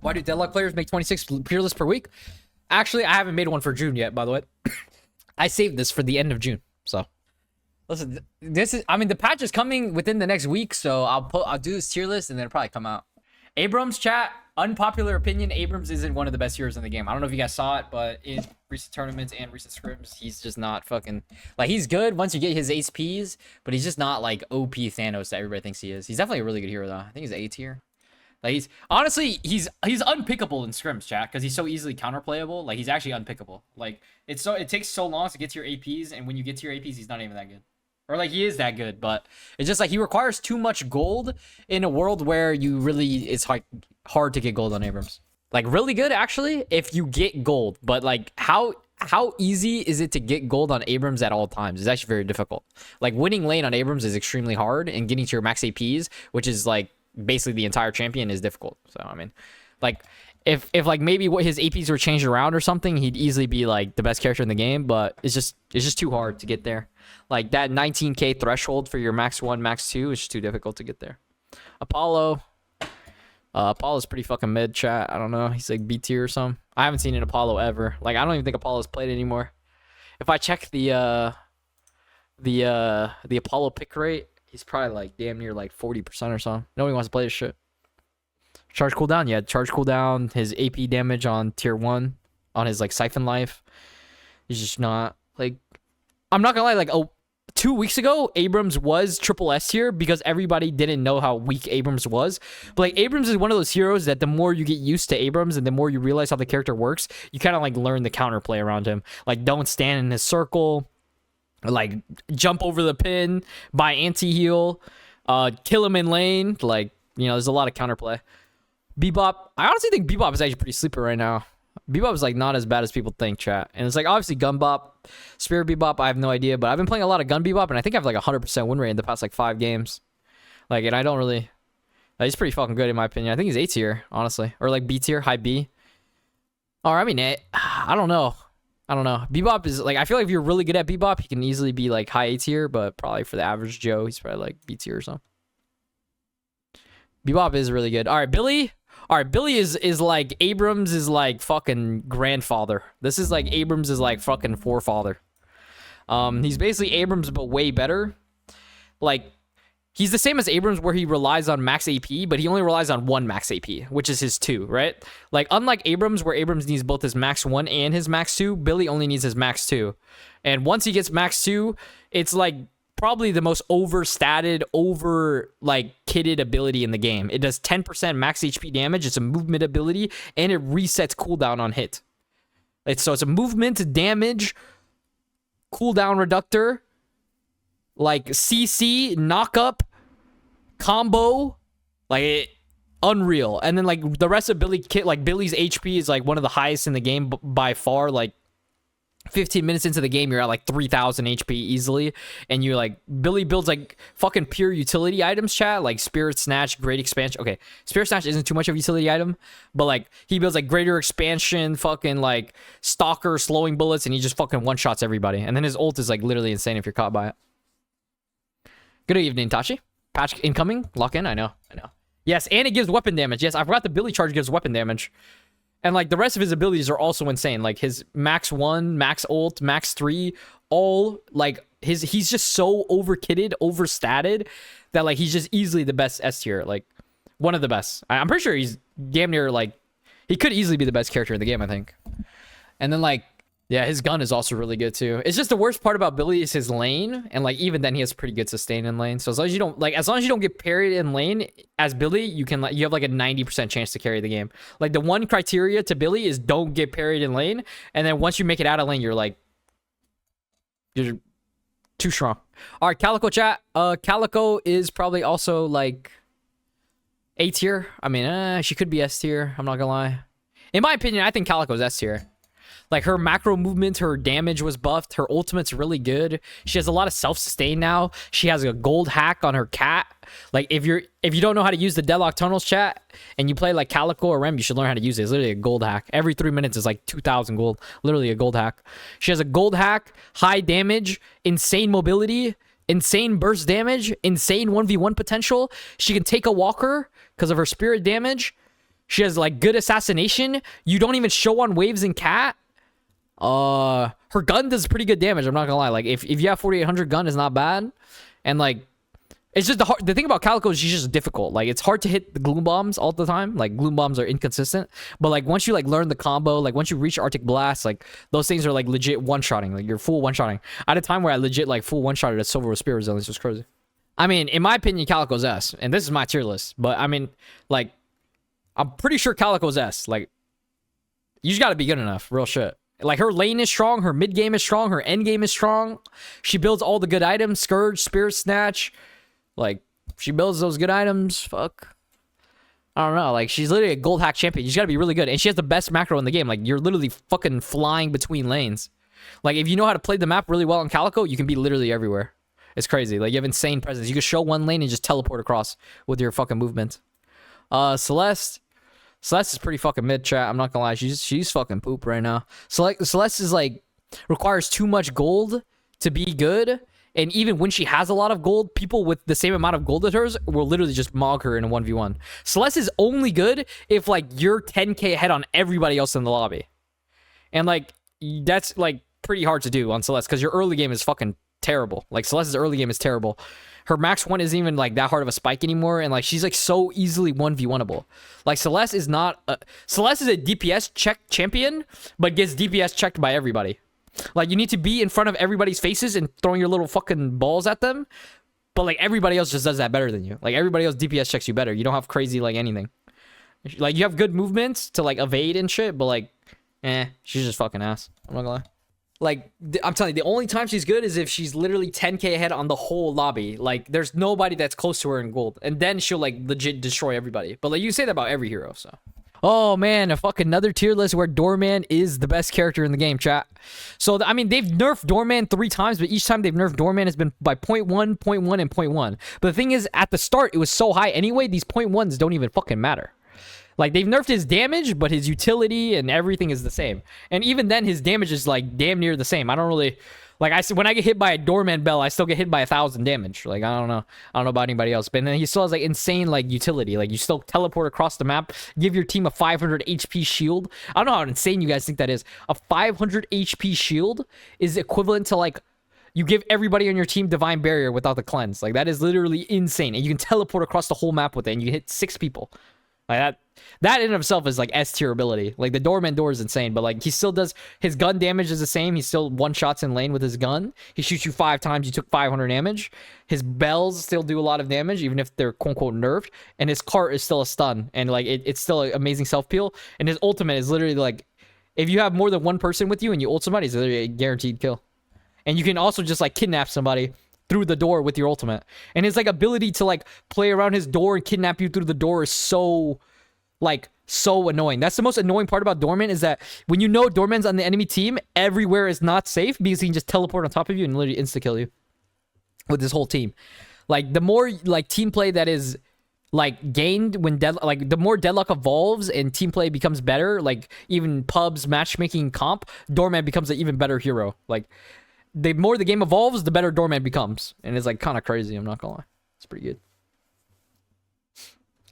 Why do Deadlock players make 26 Tierlist per week? Actually, I haven't made one for June yet, by the way. I saved this for the end of June. So, listen, this is, I mean, the patch is coming within the next week, so I'll do this tier list and then it'll probably come out. Abrams, chat, unpopular opinion, Abrams isn't one of the best heroes in the game. I don't know if you guys saw it, but in recent tournaments and recent scrims, he's just not fucking, like, he's good once you get his HPs, but he's just not like OP Thanos that everybody thinks he is. He's definitely a really good hero though. I think he's A tier. Like, he's honestly, he's unpickable in scrims, chat, because he's so easily counterplayable. Like, he's actually unpickable. Like, it takes so long to get to your APs, and when you get to your APs, he's not even that good. Or, like, he is that good, but it's just like he requires too much gold in a world where you really, it's hard to get gold on Abrams. Like, really good, actually, if you get gold. But, like, how easy is it to get gold on Abrams at all times? It's actually very difficult. Like, winning lane on Abrams is extremely hard, and getting to your max APs, which is, like, basically the entire champion, is difficult. So, I mean, like, if like maybe what his APs were changed around or something, he'd easily be like the best character in the game, but it's just too hard to get there. Like, that 19k threshold for your max 1, max 2 is just too difficult to get there. Apollo's pretty fucking mid, chat. I don't know. He's like B tier or something. I haven't seen an Apollo ever. Like, I don't even think Apollo's played anymore. If I check the Apollo pick rate, he's probably like damn near like 40% or something. Nobody wants to play this shit. Charge cooldown, yeah. Charge cooldown, his AP damage on tier 1, on his like siphon life. He's just not like, I'm not gonna lie, like 2 weeks ago, Abrams was triple S tier because everybody didn't know how weak Abrams was. But like, Abrams is one of those heroes that the more you get used to Abrams and the more you realize how the character works, you kind of like learn the counterplay around him. Like, don't stand in his circle, like jump over the pin, buy anti-heal, kill him in lane. Like, you know, there's a lot of counterplay. Bebop, I honestly think Bebop is actually pretty sleeper right now. Bebop is like not as bad as people think, chat. And it's like, obviously Gun Bop, Spirit Bebop, I have no idea, but I've been playing a lot of Gun Bebop, and I think I have like 100% win rate in the past like 5 games. Like, and I don't really, he's pretty fucking good in my opinion. I think he's A tier, honestly, or like B tier, high B. Or I mean, I don't know. Bebop is like, I feel like if you're really good at Bebop, he can easily be like high A tier, but probably for the average Joe, he's probably like B tier or something. Bebop is really good. All right, Billy. All right, Billy is like Abrams is like fucking grandfather. This is like Abrams is like fucking forefather. He's basically Abrams but way better. Like, he's the same as Abrams where he relies on max AP, but he only relies on 1 max AP, which is his 2, right? Like, unlike Abrams where Abrams needs both his max 1 and his max 2, Billy only needs his max 2. And once he gets max 2, it's like probably the most overstated, like kitted ability in the game. It does 10% max HP damage. It's a movement ability, and it resets cooldown on hit. So it's a movement damage cooldown reductor, like CC knock up combo, like unreal. And then like the rest of Billy kit, like Billy's HP is like one of the highest in the game by far. Like 15 minutes into the game, you're at like 3,000 HP easily, and you're like, Billy builds like fucking pure utility items, chat, like Spirit Snatch, Great Expansion. Okay, Spirit Snatch isn't too much of a utility item, but like he builds like Greater Expansion, fucking like Stalker, slowing bullets, and he just fucking one-shots everybody. And then his ult is like literally insane if you're caught by it. Good evening, Tachi. Patch incoming, lock in. I know. Yes, and it gives weapon damage. Yes, I forgot the Billy charge gives weapon damage. And like the rest of his abilities are also insane. Like his max 1, max ult, max 3, all like he's just so overkitted, overstated that like he's just easily the best S tier. Like one of the best. I'm pretty sure he's damn near like, he could easily be the best character in the game, I think. And then like, yeah, his gun is also really good too. It's just the worst part about Billy is his lane, and like even then he has pretty good sustain in lane. So as long as you don't get parried in lane as Billy, you have like a 90% chance to carry the game. Like the one criteria to Billy is don't get parried in lane, and then once you make it out of lane, you're too strong. All right, Calico chat. Calico is probably also like A tier. I mean, she could be S tier. I'm not gonna lie. In my opinion, I think Calico's S tier. Like her macro movement, her damage was buffed. Her ultimate's really good. She has a lot of self-sustain now. She has a gold hack on her cat. Like if you don't know how to use the Deadlock tunnels, chat, and you play like Calico or Rem, you should learn how to use it. It's literally a gold hack. Every 3 minutes is like 2,000 gold. Literally a gold hack. She has a gold hack, high damage, insane mobility, insane burst damage, insane 1v1 potential. She can take a walker because of her spirit damage. She has like good assassination. You don't even show on waves in cat. Her gun does pretty good damage. I'm not gonna lie. Like if you have 4800 gun, is not bad. And like it's just the thing about Calico is she's just difficult. Like it's hard to hit the gloom bombs all the time. Like gloom bombs are inconsistent. But like once you like learn the combo, like once you reach Arctic Blast, like those things are like legit one-shotting. Like you're full one-shotting. I had a time where I legit like full one-shotted a Silver with Spear Resilience. It's just crazy. I mean, in my opinion, Calico's S, and this is my tier list. But I mean, like, I'm pretty sure Calico's S. Like, you just gotta be good enough. Real shit. Like her lane is strong, her mid game is strong, her end game is strong. She builds all the good items, Scourge, Spirit Snatch. Like, she builds those good items. Fuck. I don't know. Like, she's literally a gold hack champion. You just gotta be really good. And she has the best macro in the game. Like, you're literally fucking flying between lanes. Like, if you know how to play the map really well in Calico, you can be literally everywhere. It's crazy. Like, you have insane presence. You can show one lane and just teleport across with your fucking movement. Celeste. Celeste is pretty fucking mid, chat. I'm not gonna lie. She's fucking poop right now. Celeste is like, requires too much gold to be good. And even when she has a lot of gold, people with the same amount of gold as hers will literally just mog her in a 1v1. Celeste is only good if, like, you're 10k ahead on everybody else in the lobby. And, like, that's, like, pretty hard to do on Celeste because your early game is fucking terrible. Like, Celeste's early game is terrible. Her max 1 isn't even, like, that hard of a spike anymore. And, like, she's, like, so easily 1v1able. Like, Celeste is not... Celeste is a DPS check champion, but gets DPS checked by everybody. Like, you need to be in front of everybody's faces and throwing your little fucking balls at them. But, like, everybody else just does that better than you. Like, everybody else DPS checks you better. You don't have crazy, like, anything. Like, you have good movements to, like, evade and shit, but, like, she's just fucking ass. I'm not gonna lie. Like, I'm telling you, the only time she's good is if she's literally 10k ahead on the whole lobby. Like, there's nobody that's close to her in gold. And then she'll, like, legit destroy everybody. But, like, you say that about every hero, so... Oh, man, a fucking another tier list where Doorman is the best character in the game, chat. So, I mean, they've nerfed Doorman 3 times, but each time they've nerfed Doorman has been by 0.1, 0.1, and 0.1. But the thing is, at the start, it was so high anyway, these 0.1s don't even fucking matter. Like, they've nerfed his damage, but his utility and everything is the same. And even then, his damage is, like, damn near the same. I don't really... Like, when I get hit by a Doorman Bell, I still get hit by 1,000 damage. Like, I don't know. I don't know about anybody else. But then he still has, like, insane, like, utility. Like, you still teleport across the map, give your team a 500 HP shield. I don't know how insane you guys think that is. A 500 HP shield is equivalent to, like, you give everybody on your team Divine Barrier without the cleanse. Like, that is literally insane. And you can teleport across the whole map with it, and you can hit 6 people. Like, that in itself is, like, S-tier ability. Like, the Doorman door is insane, but, like, he still does... His gun damage is the same. He still one-shots in lane with his gun. He shoots you 5 times. You took 500 damage. His bells still do a lot of damage, even if they're quote-unquote nerfed. And his cart is still a stun. And, like, it's still an amazing self-peel. And his ultimate is literally, like... If you have more than one person with you and you ult somebody, it's literally a guaranteed kill. And you can also just, like, kidnap somebody through the door with your ultimate. And his, like, ability to, like, play around his door and kidnap you through the door is so... Like, so annoying. That's the most annoying part about Doorman is that when you know Doorman's on the enemy team, everywhere is not safe because he can just teleport on top of you and literally insta-kill you with his whole team. Like, the more, like, team play that is, like, gained when, the more Deadlock evolves and team play becomes better, like, even pubs, matchmaking, comp, Doorman becomes an even better hero. Like, the more the game evolves, the better Doorman becomes. And it's, like, kind of crazy, I'm not gonna lie. It's pretty good.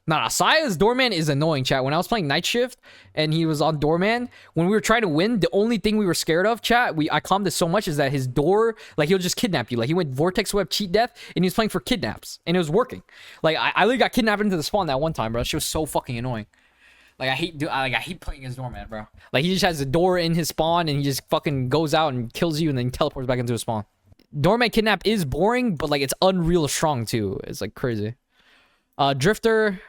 Nah, Saya's Doorman is annoying, chat. When I was playing Night Shift and he was on Doorman, when we were trying to win, the only thing we were scared of, chat, I calmed this so much, is that his door, like, he'll just kidnap you. Like, he went Vortex Web Cheat Death, and he was playing for kidnaps, and it was working. Like, I literally got kidnapped into the spawn that one time, bro. She was so fucking annoying. Like, I hate playing as Doorman, bro. Like, he just has a door in his spawn, and he just fucking goes out and kills you, and then teleports back into his spawn. Doorman Kidnap is boring, but, like, it's unreal strong, too. It's, like, crazy. Drifter...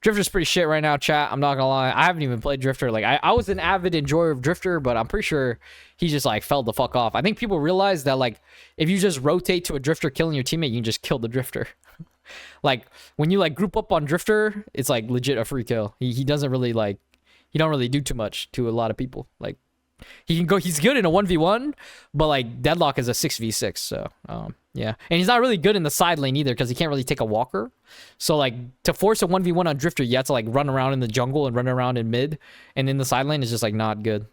Drifter's pretty shit right now, chat. I'm not gonna lie. I haven't even played Drifter. Like, I was an avid enjoyer of Drifter, but I'm pretty sure he just, like, fell the fuck off. I think people realize that, like, if you just rotate to a Drifter killing your teammate, you can just kill the Drifter. Like, when you, like, group up on Drifter, it's, like, legit a free kill. He doesn't really, like... He don't really do too much to a lot of people. Like, he's good in a 1v1, but, like, Deadlock is a 6v6, so, yeah. And he's not really good in the side lane either, because he can't really take a walker. So, like, to force a 1v1 on Drifter, you have to, like, run around in the jungle and run around in mid, and in the side lane is just, like, not good.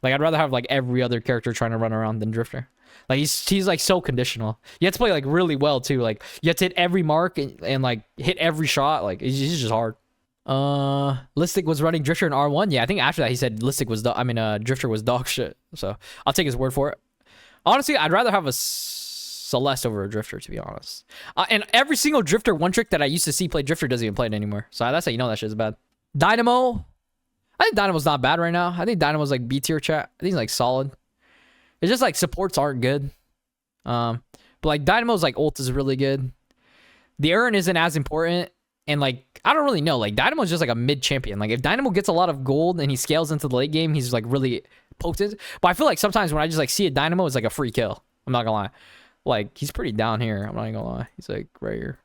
Like, I'd rather have, like, every other character trying to run around than Drifter. Like, he's like, so conditional. You have to play, like, really well, too. Like, you have to hit every mark and like, hit every shot. Like, it's just hard. Listic was running Drifter in R1. Yeah, I think after that he said Listic was Drifter was dog shit. So I'll take his word for it. Honestly, I'd rather have a Celeste over a Drifter, to be honest. And every single Drifter one trick that I used to see play Drifter doesn't even play it anymore. So that's how you know that shit's bad. Dynamo. I think Dynamo's not bad right now. I think Dynamo's like B tier chat. I think he's like solid. It's just like supports aren't good. But like Dynamo's like ult is really good. The Urn isn't as important. And like, I don't really know. Like Dynamo's just like a mid champion. Like if Dynamo gets a lot of gold and he scales into the late game, he's like really potent. But I feel like sometimes when I just like see a Dynamo, it's like a free kill. I'm not gonna lie. Like he's pretty down here. I'm not even gonna lie. He's like right here.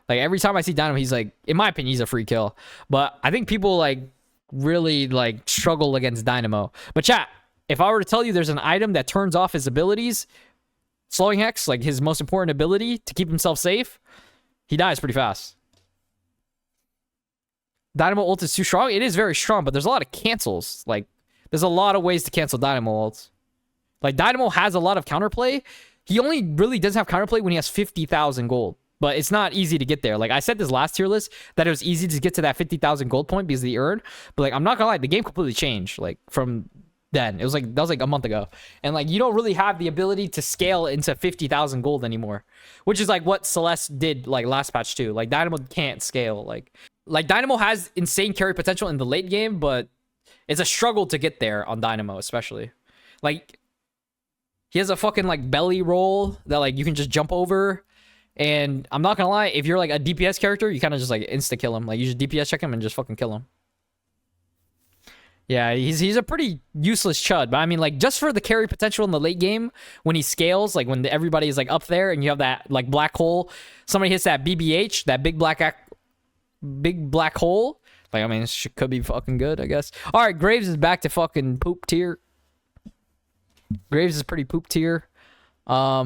Like every time I see Dynamo, he's like, in my opinion, he's a free kill. But I think people like really like struggle against Dynamo. But chat, if I were to tell you there's an item that turns off his abilities, slowing hex, like his most important ability to keep himself safe, he dies pretty fast. Dynamo ult is too strong. It is very strong, but there's a lot of cancels. Like, there's a lot of ways to cancel Dynamo ults. Like, Dynamo has a lot of counterplay. He only really doesn't have counterplay when he has 50,000 gold. But it's not easy to get there. Like, I said this last tier list, that it was easy to get to that 50,000 gold point because of the Urn. But, like, I'm not gonna lie, the game completely changed. Like, from then. It was like, that was like a month ago. And, like, you don't really have the ability to scale into 50,000 gold anymore. Which is, like, what Celeste did, like, last patch, too. Like, Dynamo can't scale. Like Dynamo has insane carry potential in the late game, but it's a struggle to get there on Dynamo, especially. Like, he has a fucking, like, belly roll that, like, you can just jump over. And I'm not gonna lie, if you're, like, a DPS character, you kind of just, like, insta-kill him. Like, you just DPS check him and just fucking kill him. Yeah, he's a pretty useless chud. But, I mean, like, just for the carry potential in the late game, when he scales, like, when everybody is, like, up there and you have that, like, black hole, somebody hits that BBH, that big black hole. Like, I mean, it could be fucking good, I guess. All right, Graves is back to fucking poop tier. Graves is pretty poop tier. I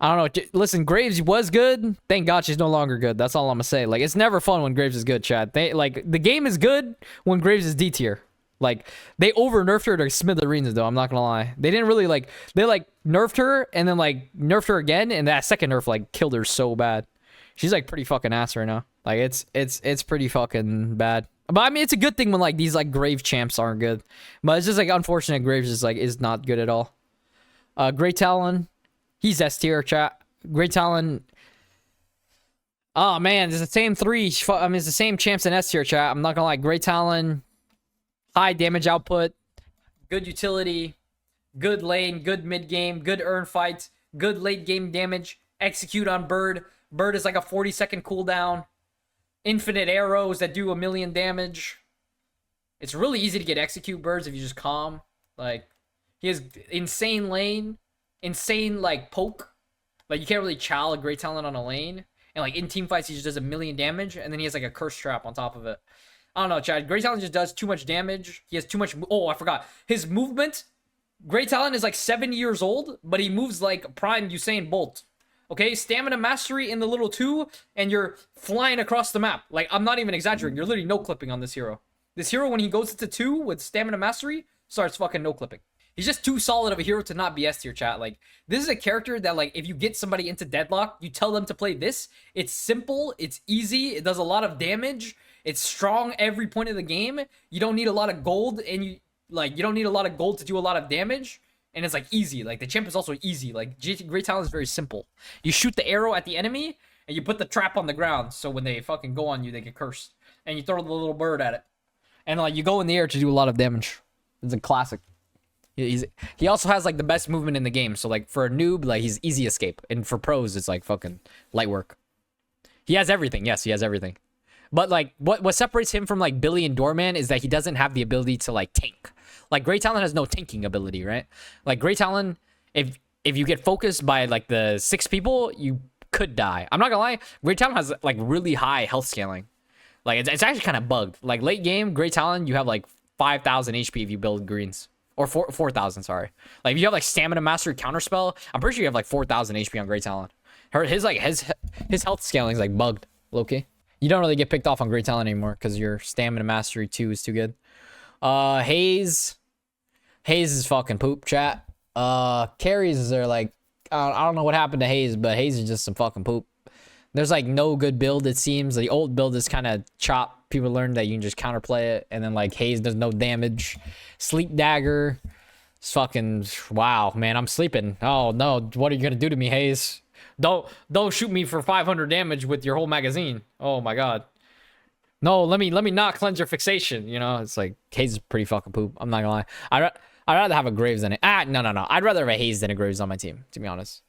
don't know. Listen, Graves was good. Thank God she's no longer good. That's all I'm gonna say. Like, it's never fun when Graves is good, Chad. Like, the game is good when Graves is D tier. Like, they over nerfed her to smithereens, though. I'm not gonna lie. They didn't really like. They like nerfed her and then like nerfed her again, and that second nerf like killed her so bad. She's like pretty fucking ass right now. Like it's pretty fucking bad. But I mean, it's a good thing when like these like Grave champs aren't good. But it's just like unfortunate Graves is not good at all. Great Talon, he's S tier, chat. Great Talon. Oh man, it's the same three. I mean, it's the same champs in S tier, chat. I'm not gonna lie. Great Talon, high damage output, good utility, good lane, good mid game, good earn fights, good late game damage. Execute on Bird. Bird is like a 40-second cooldown. Infinite arrows that do 1,000,000 damage. It's really easy to get execute birds if you just calm. Like, he has insane lane, insane like poke. Like, you can't really chow a Great Talent on a lane. And like in team fights, he just does 1,000,000 damage, and then he has like a curse trap on top of it. I don't know, Chad. Great Talent just does too much damage. He has too much. Oh, I forgot his movement. Great Talent is like 7 years old, but he moves like prime Usain Bolt. Okay, stamina mastery in the little 2, and you're flying across the map. Like, I'm not even exaggerating. You're literally no-clipping on this hero. This hero, when he goes into 2 with stamina mastery, starts fucking no-clipping. He's just too solid of a hero to not be S tier, chat. Like, this is a character that, like, if you get somebody into Deadlock, you tell them to play this. It's simple, it's easy, it does a lot of damage, it's strong every point of the game. You don't need a lot of gold, and you don't need a lot of gold to do a lot of damage. And it's like easy. Like, the champ is also easy. Like, Great Talent is very simple. You shoot the arrow at the enemy, and you put the trap on the ground. So when they fucking go on you, they get cursed. And you throw the little bird at it. And like, you go in the air to do a lot of damage. It's a classic. He also has like the best movement in the game. So like, for a noob, like, he's easy escape. And for pros, it's like fucking light work. He has everything. Yes, he has everything. But like, what separates him from like Billy and Doorman is that he doesn't have the ability to like tank. Like, Great Talon has no tanking ability, right? Like, Great Talon, if you get focused by like the 6 people, you could die. I'm not gonna lie, Great Talon has like really high health scaling. Like, it's actually kind of bugged. Like, late game, Great Talon, you have like 5,000 HP if you build greens. Or 4,000, sorry. Like, if you have like stamina mastery counterspell, I'm pretty sure you have like 4,000 HP on Great Talon. His health scaling is like bugged, low-key. You don't really get picked off on Great Talon anymore because your stamina mastery 2 is too good. Hayes is fucking poop, chat. Carries are like, I don't know what happened to Hayes, but Hayes is just some fucking poop. There's like no good build, it seems. The old build is kind of chop. People learn that you can just counterplay it, and then like Haze does no damage. Sleep Dagger. It's fucking wow, man. I'm sleeping. Oh no, what are you gonna do to me, Haze? Don't shoot me for 500 damage with your whole magazine. Oh my god. No, let me not cleanse your fixation. You know, it's like Haze is pretty fucking poop. I'm not gonna lie. I'd rather have a Graves than it. No. I'd rather have a Haze than a Graves on my team, to be honest.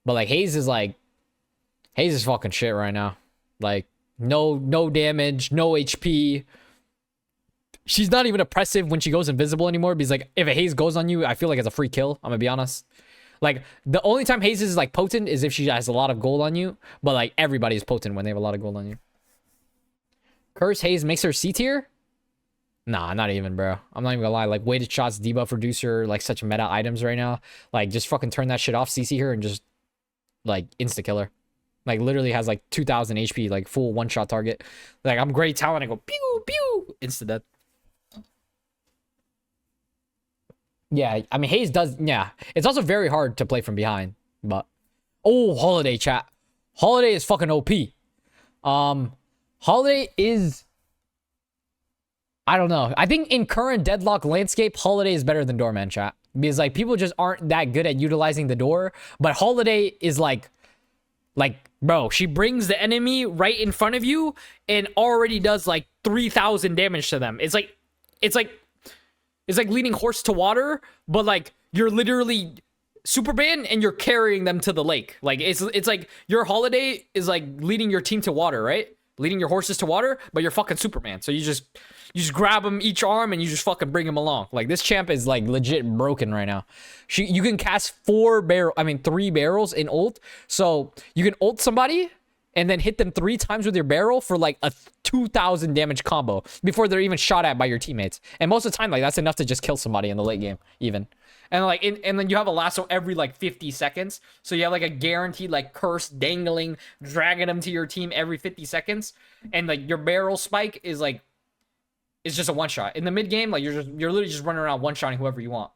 But like Haze is fucking shit right now. Like no damage, no HP. She's not even oppressive when she goes invisible anymore, because like if a Haze goes on you, I feel like it's a free kill. I'm gonna be honest. Like the only time Haze is like potent is if she has a lot of gold on you. But like everybody's potent when they have a lot of gold on you. Curse Haze makes her C tier? Nah, not even, bro. I'm not even gonna lie. Like, weighted shots, debuff reducer, like, such meta items right now. Like, just fucking turn that shit off, CC her, and just, like, insta-kill her. Like, literally has, like, 2,000 HP, like, full one-shot target. Like, I'm great talent. I go, pew, pew, insta-dead. Yeah, I mean, Haze does, yeah. It's also very hard to play from behind, but... Oh, Holiday, chat. Holiday is fucking OP. Holiday is... I don't know. I think in current Deadlock landscape, Holiday is better than Doorman, chat. Because, like, people just aren't that good at utilizing the door. But Holiday is, like, bro, she brings the enemy right in front of you and already does, like, 3,000 damage to them. It's like leading horse to water, but, like, you're literally Superman and you're carrying them to the lake. Like, it's like your Holiday is, like, leading your team to water, right? Leading your horses to water, but you're fucking Superman. So you just grab them each arm and you just fucking bring them along. Like, this champ is like legit broken right now. You can cast 3 barrels in ult. So you can ult somebody and then hit them 3 times with your barrel for like a 2,000 damage combo before they're even shot at by your teammates. And most of the time, like, that's enough to just kill somebody in the late game, even. And like, and then you have a lasso every like 50 seconds. So you have like a guaranteed like curse dangling, dragging them to your team every 50 seconds. And like your barrel spike is like, it's just a one shot. In the mid game, like you're literally just running around one shotting whoever you want.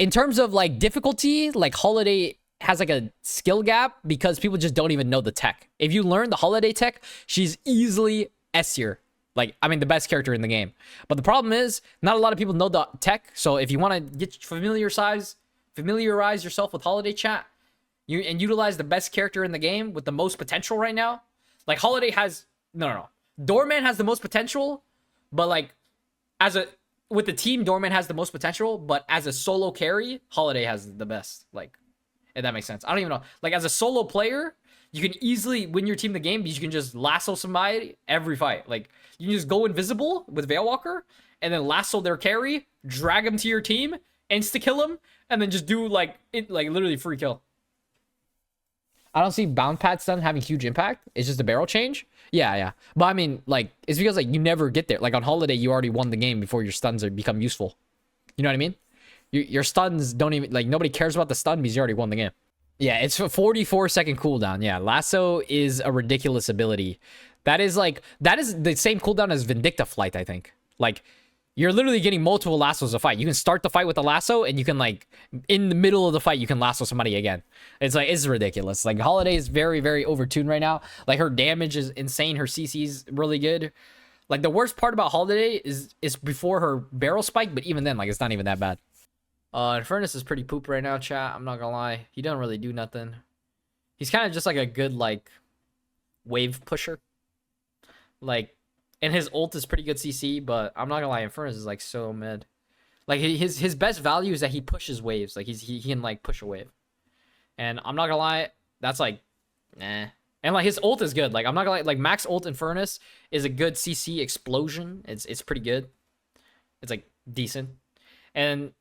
In terms of like difficulty, like Holiday has like a skill gap because people just don't even know the tech. If you learn the Holiday tech, she's easily S tier. Like, I mean, the best character in the game. But the problem is, not a lot of people know the tech. So if you want to get familiarize yourself with Holiday, chat, and utilize the best character in the game with the most potential right now, like Holiday has no. Doorman has the most potential, but like with the team, Doorman has the most potential, but as a solo carry, Holiday has the best. Like, if that makes sense. I don't even know. Like, as a solo player, you can easily win your team the game because you can just lasso somebody every fight. Like, you can just go invisible with Veilwalker and then lasso their carry, drag them to your team, insta-kill them, and then just do, like, literally free kill. I don't see bound pad stun having huge impact. It's just a barrel change. Yeah. But I mean, like, it's because, like, you never get there. Like, on Holiday, you already won the game before your stuns become useful. You know what I mean? Your stuns don't even, like, nobody cares about the stun because you already won the game. Yeah, it's a 44-second cooldown. Yeah, Lasso is a ridiculous ability. That is the same cooldown as Vindicta Flight, I think. Like, you're literally getting multiple lassos a fight. You can start the fight with a lasso, and you can, like, in the middle of the fight, you can lasso somebody again. It's like, it's ridiculous. Like, Holiday is very, very overtuned right now. Like, her damage is insane. Her CC's really good. Like, the worst part about Holiday is before her barrel spike, but even then, like, it's not even that bad. Infernus is pretty poop right now, chat. I'm not gonna lie. He doesn't really do nothing. He's kind of just like a good, like, wave pusher. Like, and his ult is pretty good CC, but I'm not gonna lie, Infernus is, like, so mid. Like, his best value is that he pushes waves. Like, he can, like, push a wave. And I'm not gonna lie, that's, like, nah. And, like, his ult is good. Like, I'm not gonna lie, like, max ult Infernus is a good CC explosion. It's pretty good. It's, like, decent. And...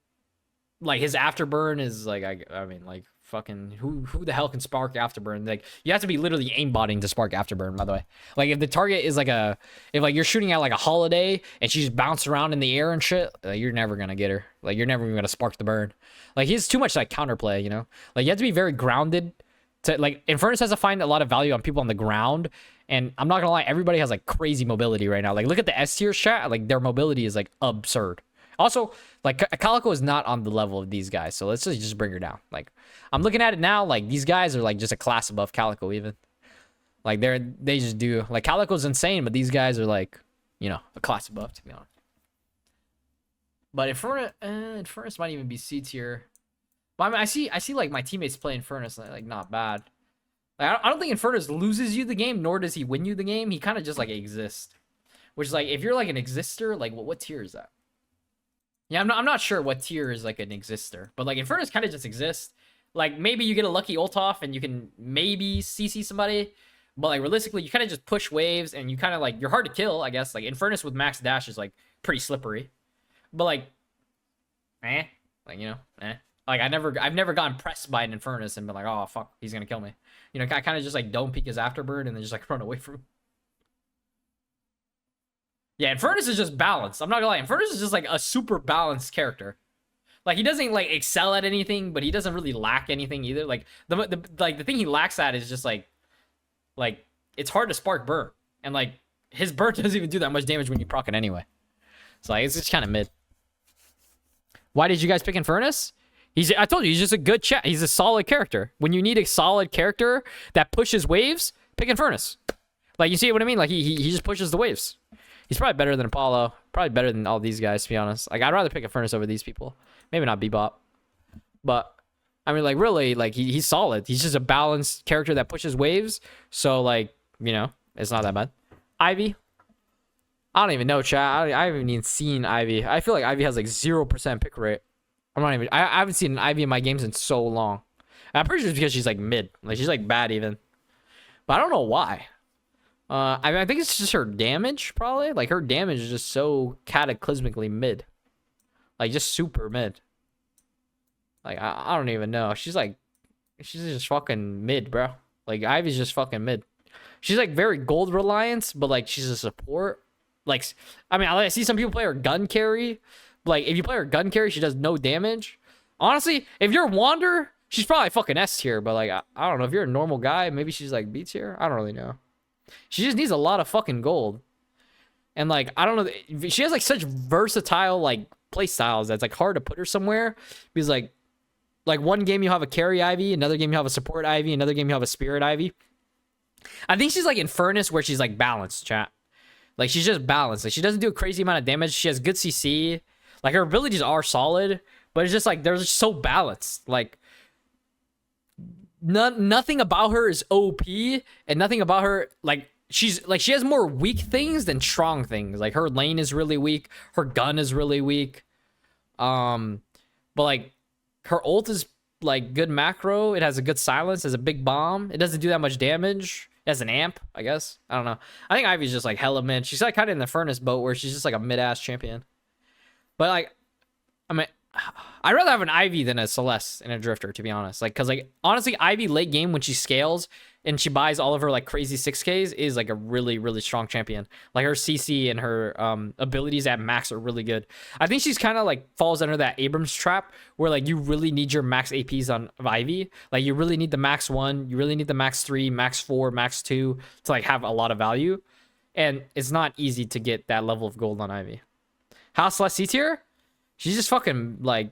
like, his afterburn is, like, I mean, like, fucking, who the hell can spark afterburn? Like, you have to be literally aimbotting to spark afterburn, by the way. Like, if the target is, like, if, like, you're shooting at, like, a Holiday, and she's bounced around in the air and shit, you're never gonna get her. Like, you're never even gonna spark the burn. Like, he's too much, like, counterplay, you know? Like, you have to be very grounded to, like, Infernus has to find a lot of value on people on the ground, and I'm not gonna lie, everybody has, like, crazy mobility right now. Like, look at the S tier chat, like, their mobility is, like, absurd. Also, like, Calico is not on the level of these guys, so let's just bring her down. Like, I'm looking at it now, like, these guys are, like, just a class above Calico even. Like they just do. Like Calico's insane, but these guys are like, you know, a class above, to be honest. But Infernus might even be C tier. But I mean, I see like my teammates play Infernus like not bad. Like, I don't think Infernus loses you the game, nor does he win you the game. He kind of just like exists, which is like if you're like an exister, like what tier is that? Yeah, I'm not sure what tier is like an exister, but like Infernus kind of just exists. Like maybe you get a lucky ult off and you can maybe CC somebody, but like realistically, you kind of just push waves and you kind of like you're hard to kill, I guess. Like Infernus with max dash is like pretty slippery, but like, like you know, Like I've never gotten pressed by an Infernus and been like, oh fuck, he's gonna kill me. You know, I kind of just like don't peek his afterbird and then just like run away from him. Yeah, Infernus is just balanced. I'm not gonna lie, Infernus is just like a super balanced character. Like he doesn't like excel at anything, but he doesn't really lack anything either. Like the thing he lacks at is just like it's hard to spark burn, and like his burn doesn't even do that much damage when you proc it anyway. So like it's just kind of mid. Why did you guys pick Infernus? I told you, he's just a good chat. He's a solid character. When you need a solid character that pushes waves, pick Infernus. Like, you see what I mean? Like, he just pushes the waves. He's probably better than Apollo. Probably better than all these guys, to be honest. Like, I'd rather pick Infernus over these people. Maybe not Bebop. But, I mean, like, really, like, he's solid. He's just a balanced character that pushes waves. So, like, you know, it's not that bad. Ivy. I don't even know, chat. I haven't even seen Ivy. I feel like Ivy has, like, 0% pick rate. I haven't seen an Ivy in my games in so long. I'm pretty sure it's because she's like mid. Like she's like bad even. But I don't know why. I think it's just her damage, probably. Like her damage is just so cataclysmically mid. Like just super mid. Like I don't even know. She's just fucking mid, bro. Like Ivy's just fucking mid. She's like very gold reliant, but like she's a support. Like I mean, I see some people play her gun carry. Like, if you play her gun carry, she does no damage. Honestly, if you're Wander, she's probably fucking S tier. But, like, I don't know. If you're a normal guy, maybe she's, like, B tier. I don't really know. She just needs a lot of fucking gold. And, like, I don't know. She has, like, such versatile, like, play styles that's, like, hard to put her somewhere. Because, like, one game you have a carry Ivy. Another game you have a support Ivy. Another game you have a spirit Ivy. I think she's, like, Infernus where she's, like, balanced, chat. Like, she's just balanced. Like, she doesn't do a crazy amount of damage. She has good CC. Like, her abilities are solid, but it's just, like, they're just so balanced. Like, nothing about her is OP, and nothing about her, like, she has more weak things than strong things. Like, her lane is really weak. Her gun is really weak. But, like, her ult is, like, good macro. It has a good silence. It has a big bomb. It doesn't do that much damage. It has an amp, I guess. I don't know. I think Ivy's just, like, hella mid. She's, like, kind of in the Furnace boat where she's just, like, a mid-ass champion. But, like, I mean, I'd rather have an Ivy than a Celeste and a Drifter, to be honest. Like, because, like, honestly, Ivy late game when she scales and she buys all of her, like, crazy 6Ks is, like, a really, really strong champion. Like, her CC and her abilities at max are really good. I think she's kind of, like, falls under that Abrams trap where, like, you really need your max APs on Ivy. Like, you really need the max 1. You really need the max 3, max 4, max 2 to, like, have a lot of value. And it's not easy to get that level of gold on Ivy. House Celeste C tier? She's just fucking, like,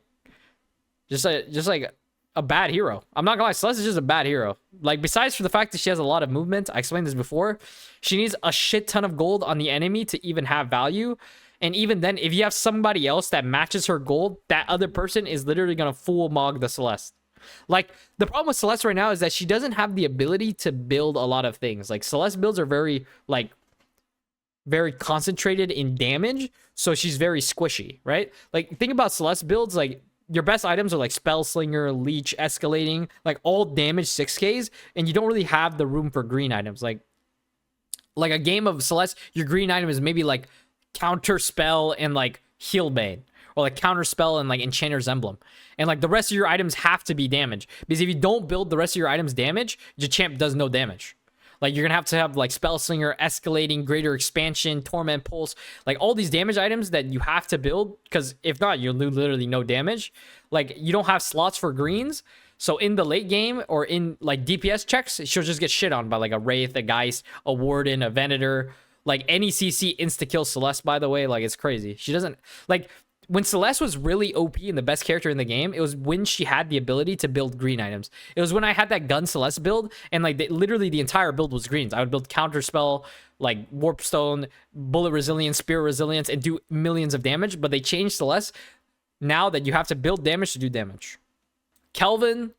just like a bad hero. I'm not gonna lie, Celeste is just a bad hero. Like, besides for the fact that she has a lot of movement, I explained this before, she needs a shit ton of gold on the enemy to even have value. And even then, if you have somebody else that matches her gold, that other person is literally gonna full mog the Celeste. Like, the problem with Celeste right now is that she doesn't have the ability to build a lot of things. Like, Celeste builds are very, like, very concentrated in damage, so she's very squishy, right? Like, think about Celeste builds, like, your best items are like Spell Slinger, Leech, Escalating, like all damage 6Ks, and you don't really have the room for green items. Like a game of Celeste, your green item is maybe like Counter Spell and like Healbane, or like Counter Spell and like Enchanter's Emblem. And like the rest of your items have to be damage, because if you don't build the rest of your items damage, your champ does no damage. Like, you're going to have like Spell Slinger, Escalating, Greater Expansion, Torment Pulse. Like, all these damage items that you have to build, because if not, you'll do literally no damage. Like, you don't have slots for greens. So, in the late game, or in, like, DPS checks, she'll just get shit on by, like, a Wraith, a Geist, a Warden, a Venator. Like, any CC insta-kill Celeste, by the way. Like, it's crazy. She doesn't... Like, when Celeste was really OP and the best character in the game, it was when she had the ability to build green items. It was when I had that gun Celeste build, and like literally the entire build was greens. I would build counter spell, like warp stone, bullet resilience, spear resilience, and do millions of damage. But they changed Celeste now that you have to build damage to do damage. Kelvin,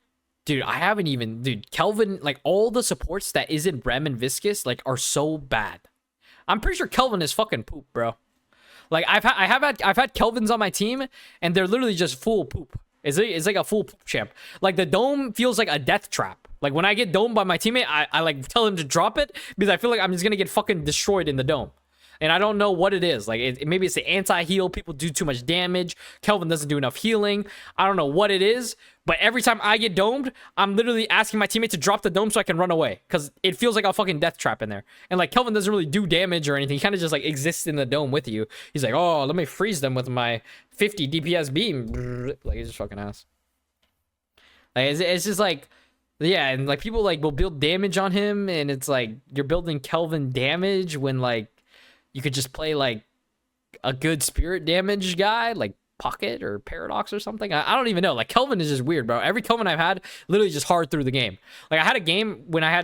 dude, I haven't even, dude, Kelvin, like all the supports that isn't Rem and Viscous, like are so bad. I'm pretty sure Kelvin is fucking poop, bro. Like I've had Kelvins on my team, and they're literally just full poop. It's like a full poop champ. Like the dome feels like a death trap. Like when I get domed by my teammate, I like tell him to drop it because I feel like I'm just gonna get fucking destroyed in the dome. And I don't know what it is. Like maybe it's the anti-heal. People do too much damage. Kelvin doesn't do enough healing. I don't know what it is. But every time I get domed, I'm literally asking my teammate to drop the dome so I can run away. Because it feels like a fucking death trap in there. And like Kelvin doesn't really do damage or anything. He kind of just like exists in the dome with you. He's like, oh, let me freeze them with my 50 DPS beam. Like he's just fucking ass. Like it's just like, yeah, and like people like will build damage on him. And it's like you're building Kelvin damage when like you could just play like a good spirit damage guy, like Pocket or Paradox or something. I don't even know. Like Kelvin is just weird, bro. Every Kelvin I've had literally just hard through the game. Like I had a game when I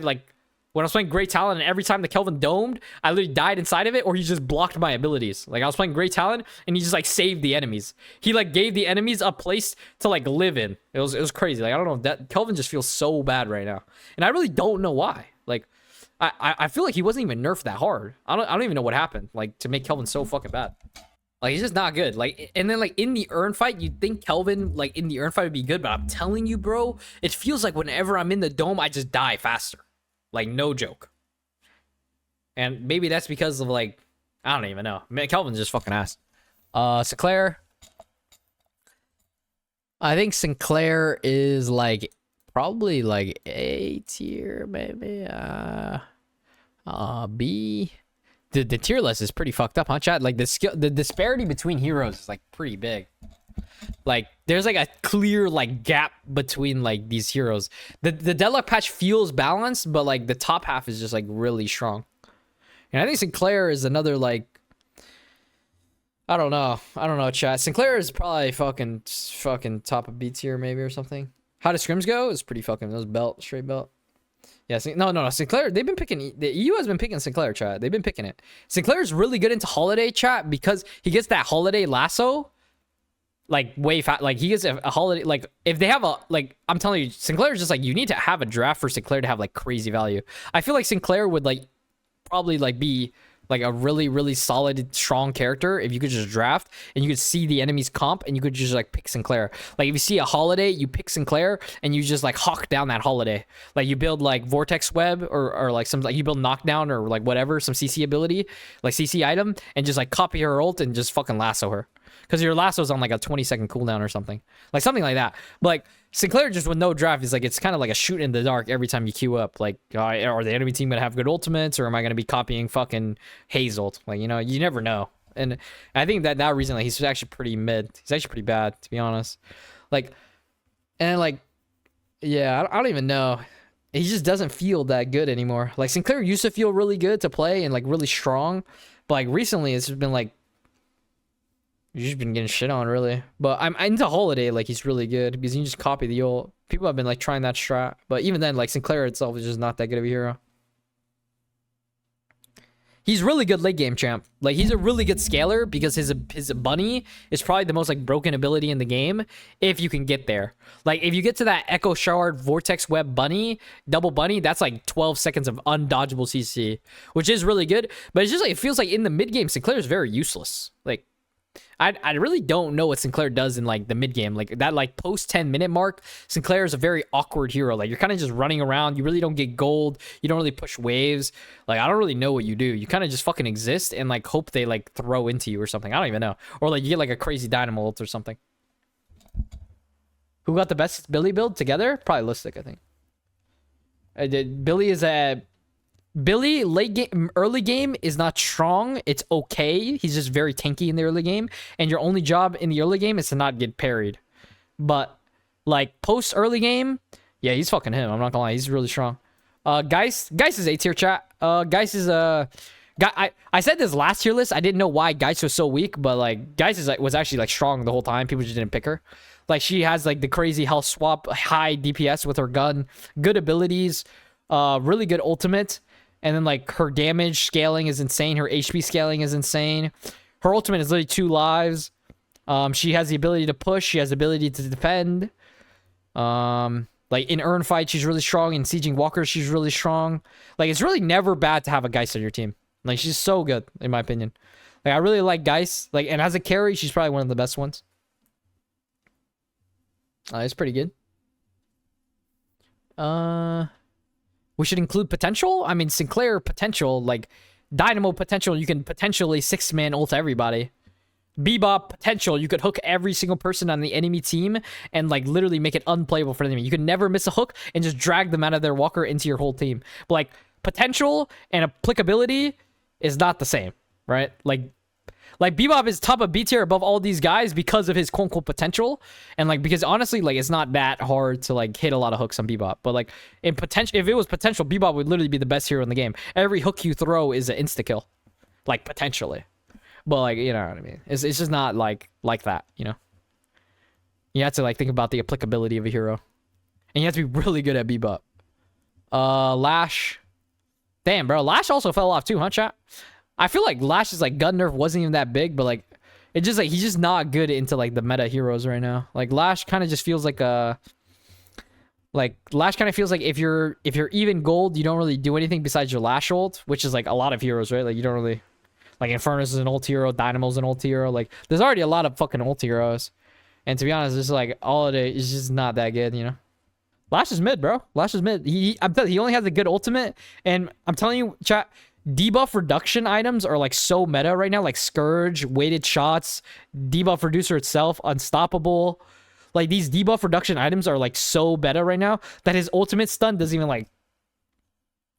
was playing Great Talent, and every time the Kelvin domed, I literally died inside of it, or he just blocked my abilities. Like I was playing Great Talent, and he just like saved the enemies. He like gave the enemies a place to like live in. It was crazy. Like I don't know, that Kelvin just feels so bad right now, and I really don't know why. Like I feel like he wasn't even nerfed that hard. I don't even know what happened, like, to make Kelvin so fucking bad. Like, he's just not good. Like, and then, like, in the Urn fight, you'd think Kelvin, like, in the Urn fight would be good, but I'm telling you, bro, it feels like whenever I'm in the dome, I just die faster. Like, no joke. And maybe that's because of, like, I don't even know. Man, Kelvin's just fucking ass. Sinclair. I think Sinclair is, like, probably, like, A tier, maybe. B. The tier list is pretty fucked up, huh, chat? Like the disparity between heroes is like pretty big. Like there's like a clear like gap between like these heroes. The Deadlock patch feels balanced, but like the top half is just like really strong. And I think Sinclair is another like, I don't know, chat. Sinclair is probably fucking top of B tier maybe or something. How do scrims go? It's pretty fucking, those belt, straight belt. Yeah, no. Sinclair, they've been picking, the EU has been picking Sinclair, chat. They've been picking it. Sinclair's really good into holiday, chat, because he gets that holiday lasso, like, way fast. Like, he gets a holiday, like, if they have a, like, I'm telling you, Sinclair's just, like, you need to have a draft for Sinclair to have, like, crazy value. I feel like Sinclair would, like, probably, like, be, like, a really, really solid, strong character if you could just draft and you could see the enemy's comp and you could just, like, pick Sinclair. Like, if you see a holiday, you pick Sinclair and you just, like, hawk down that holiday. Like, you build, like, Vortex Web or like, some, like, you build Knockdown or, like, whatever, some CC ability, like, CC item, and just, like, copy her ult and just fucking lasso her. Because your lasso's on, like, a 20-second cooldown or something. Like, something like that. But, like, Sinclair just with no draft is like, it's kind of like a shoot in the dark every time you queue up. Like, are the enemy team gonna have good ultimates, or am I gonna be copying fucking Hayes ult? Like, you know, you never know. And I think that reason, like, he's actually pretty mid. He's actually pretty bad, to be honest. Like, and like, yeah, I don't even know. He just doesn't feel that good anymore. Like, Sinclair used to feel really good to play and like really strong, but like recently it's just been like, you've just been getting shit on, really. But I'm into Holiday, like, he's really good because you can just copy the ult. People have been like trying that strat, but even then, like, Sinclair itself is just not that good of a hero. He's really good late game champ. Like, he's a really good scaler because his bunny is probably the most like broken ability in the game if you can get there. Like, if you get to that Echo Shard Vortex Web bunny, double bunny, that's like 12 seconds of undodgeable CC, which is really good. But it's just like, it feels like in the mid game, Sinclair is very useless. Like, I really don't know what Sinclair does in like the mid game. Like that, like post 10-minute mark, Sinclair is a very awkward hero. Like, you're kind of just running around. You really don't get gold. You don't really push waves. Like, I don't really know what you do. You kind of just fucking exist and like hope they like throw into you or something. I don't even know. Or like you get like a crazy dynamo ult or something. Who got the best Billy build together? Probably Listic, I think. Billy is a... Billy, late game, early game is not strong. It's okay. He's just very tanky in the early game. And your only job in the early game is to not get parried. But, like, post early game, yeah, he's fucking him. I'm not gonna lie. He's really strong. Geist is A tier, chat. Geist is I said this last tier list. I didn't know why Geist was so weak, but like Geist is like was actually like strong the whole time. People just didn't pick her. Like she has like the crazy health swap, high DPS with her gun, good abilities, really good ultimate, and then like her damage scaling is insane. Her HP scaling is insane. Her ultimate is literally 2 lives. She has the ability to push. She has the ability to defend. Like in Earn Fight, she's really strong. In Sieging Walkers, she's really strong. Like it's really never bad to have a Geist on your team. Like she's so good, in my opinion. Like I really like Geist. Like, and as a carry, she's probably one of the best ones. It's pretty good. We should include potential. I mean, Sinclair potential, like Dynamo potential. You can potentially 6-man ult everybody. Bebop potential, you could hook every single person on the enemy team and like literally make it unplayable for the enemy. You could never miss a hook and just drag them out of their walker into your whole team. But like potential and applicability is not the same, right? Like Bebop is top of B tier above all these guys because of his quote unquote potential. And like because honestly, like it's not that hard to like hit a lot of hooks on Bebop. But like in potential, if it was potential, Bebop would literally be the best hero in the game. Every hook you throw is an insta kill. Like potentially. But like, you know what I mean? It's just not like that, you know? You have to like think about the applicability of a hero. And you have to be really good at Bebop. Lash. Damn, bro. Lash also fell off too, huh, chat? I feel like Lash's like gun nerf wasn't even that big, but like it just like he's just not good into like the meta heroes right now. Like Lash kind of just feels like a Lash kind of feels like if you're even gold, you don't really do anything besides your Lash ult, which is like a lot of heroes, right? Like you don't really like Infernus is an ult hero, Dynamo's an ult hero. Like there's already a lot of fucking ult heroes. And to be honest, it's like all of it is just not that good, you know? Lash is mid, bro. Lash is mid. I'm telling you, he only has a good ultimate. And I'm telling you, chat, debuff reduction items are like so meta right now. Like Scourge, weighted shots, debuff reducer itself, unstoppable. Like these debuff reduction items are like so meta right now that his ultimate stun doesn't even like,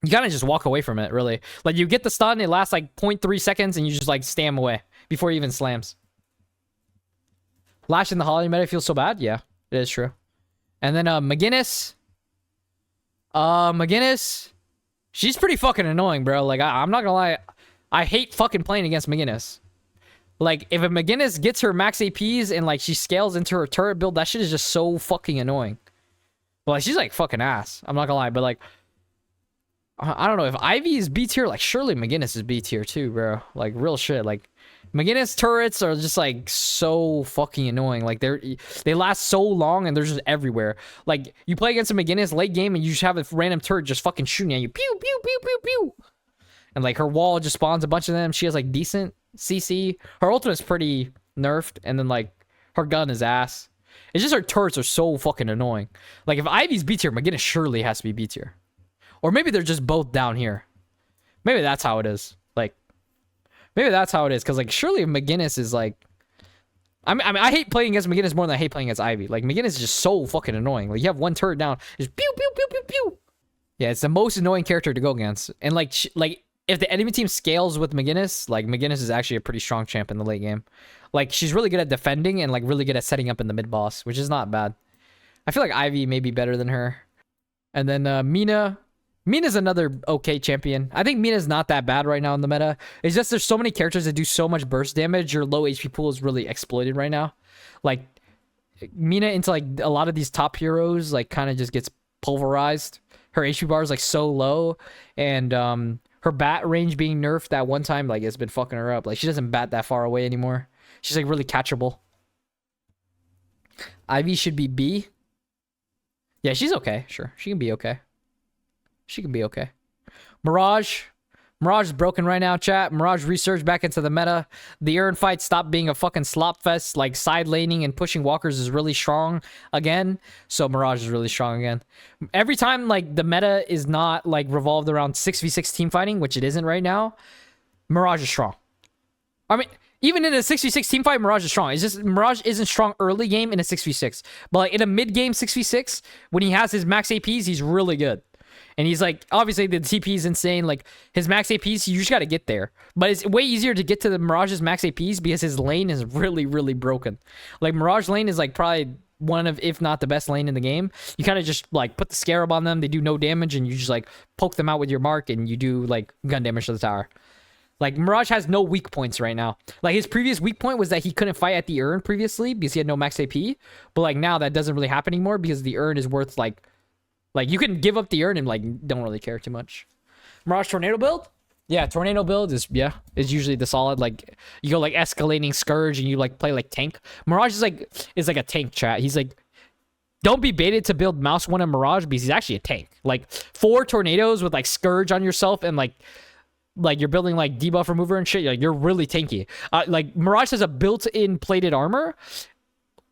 you gotta just walk away from it, really. Like you get the stun, it lasts like 0.3 seconds and you just like stam away before he even slams. Lash in the holiday meta feels so bad? Yeah, it is true. And then McGinnis. McGinnis, she's pretty fucking annoying, bro. Like I'm not gonna lie, I hate fucking playing against McGinnis. Like if a McGinnis gets her max APs and like she scales into her turret build, that shit is just so fucking annoying. But like she's like fucking ass. I'm not gonna lie, but like I don't know if Ivy is B tier. Like surely McGinnis is B tier too, bro. Like real shit. Like McGinnis turrets are just like so fucking annoying. Like they last so long and they're just everywhere. Like you play against a McGinnis late game and you just have a random turret just fucking shooting at you. Pew pew pew pew pew. And like her wall just spawns a bunch of them. She has like decent CC. Her ultimate's pretty nerfed, and then like her gun is ass. It's just her turrets are so fucking annoying. Like if Ivy's B tier, McGinnis surely has to be B tier. Or maybe they're just both down here. Maybe that's how it is. Like, maybe that's how it is. Because, like, surely McGinnis is, like... I mean, I hate playing against McGinnis more than I hate playing against Ivy. Like, McGinnis is just so fucking annoying. Like, you have one turret down. Just pew, pew, pew, pew, pew. Yeah, it's the most annoying character to go against. And, like, if the enemy team scales with McGinnis, like, McGinnis is actually a pretty strong champ in the late game. Like, she's really good at defending and, like, really good at setting up in the mid-boss, which is not bad. I feel like Ivy may be better than her. And then Mina... Mina's another okay champion. I think Mina's not that bad right now in the meta. It's just there's so many characters that do so much burst damage. Your low HP pool is really exploited right now. Like, Mina into, like, a lot of these top heroes, like, kind of just gets pulverized. Her HP bar is, like, so low. And, her bat range being nerfed that one time, like, it's been fucking her up. Like, she doesn't bat that far away anymore. She's, like, really catchable. Ivy should be B. Yeah, she's okay. Sure. She can be okay. She can be okay. Mirage. Mirage is broken right now, chat. Mirage resurged back into the meta. The Earn fight stopped being a fucking slop fest. Like, side laning and pushing walkers is really strong again. So, Mirage is really strong again. Every time, like, the meta is not, like, revolved around 6v6 team fighting, which it isn't right now, Mirage is strong. I mean, even in a 6v6 team fight, Mirage is strong. It's just, Mirage isn't strong early game in a 6v6. But, like, in a mid-game 6v6, when he has his max APs, he's really good. And he's like, obviously the TP is insane. Like his max APs, you just got to get there. But it's way easier to get to the Mirage's max APs because his lane is really, really broken. Like Mirage lane is like probably one of, if not the best lane in the game. You kind of just like put the scarab on them. They do no damage and you just like poke them out with your mark and you do like gun damage to the tower. Like, Mirage has no weak points right now. Like, his previous weak point was that he couldn't fight at the urn previously because he had no max AP. But, like, now that doesn't really happen anymore because the urn is worth, like, you can give up the urn and, like, don't really care too much. Mirage Tornado build? Yeah, Tornado build is usually the solid. Like, you go, like, escalating Scourge and you, like, play, like, tank. Mirage is like a tank, chat. He's, like, don't be baited to build Mouse 1 and Mirage because he's actually a tank. Like, 4 tornadoes with, like, Scourge on yourself and, like you're building like debuff remover and shit, like you're really tanky. Like Mirage has a built-in plated armor,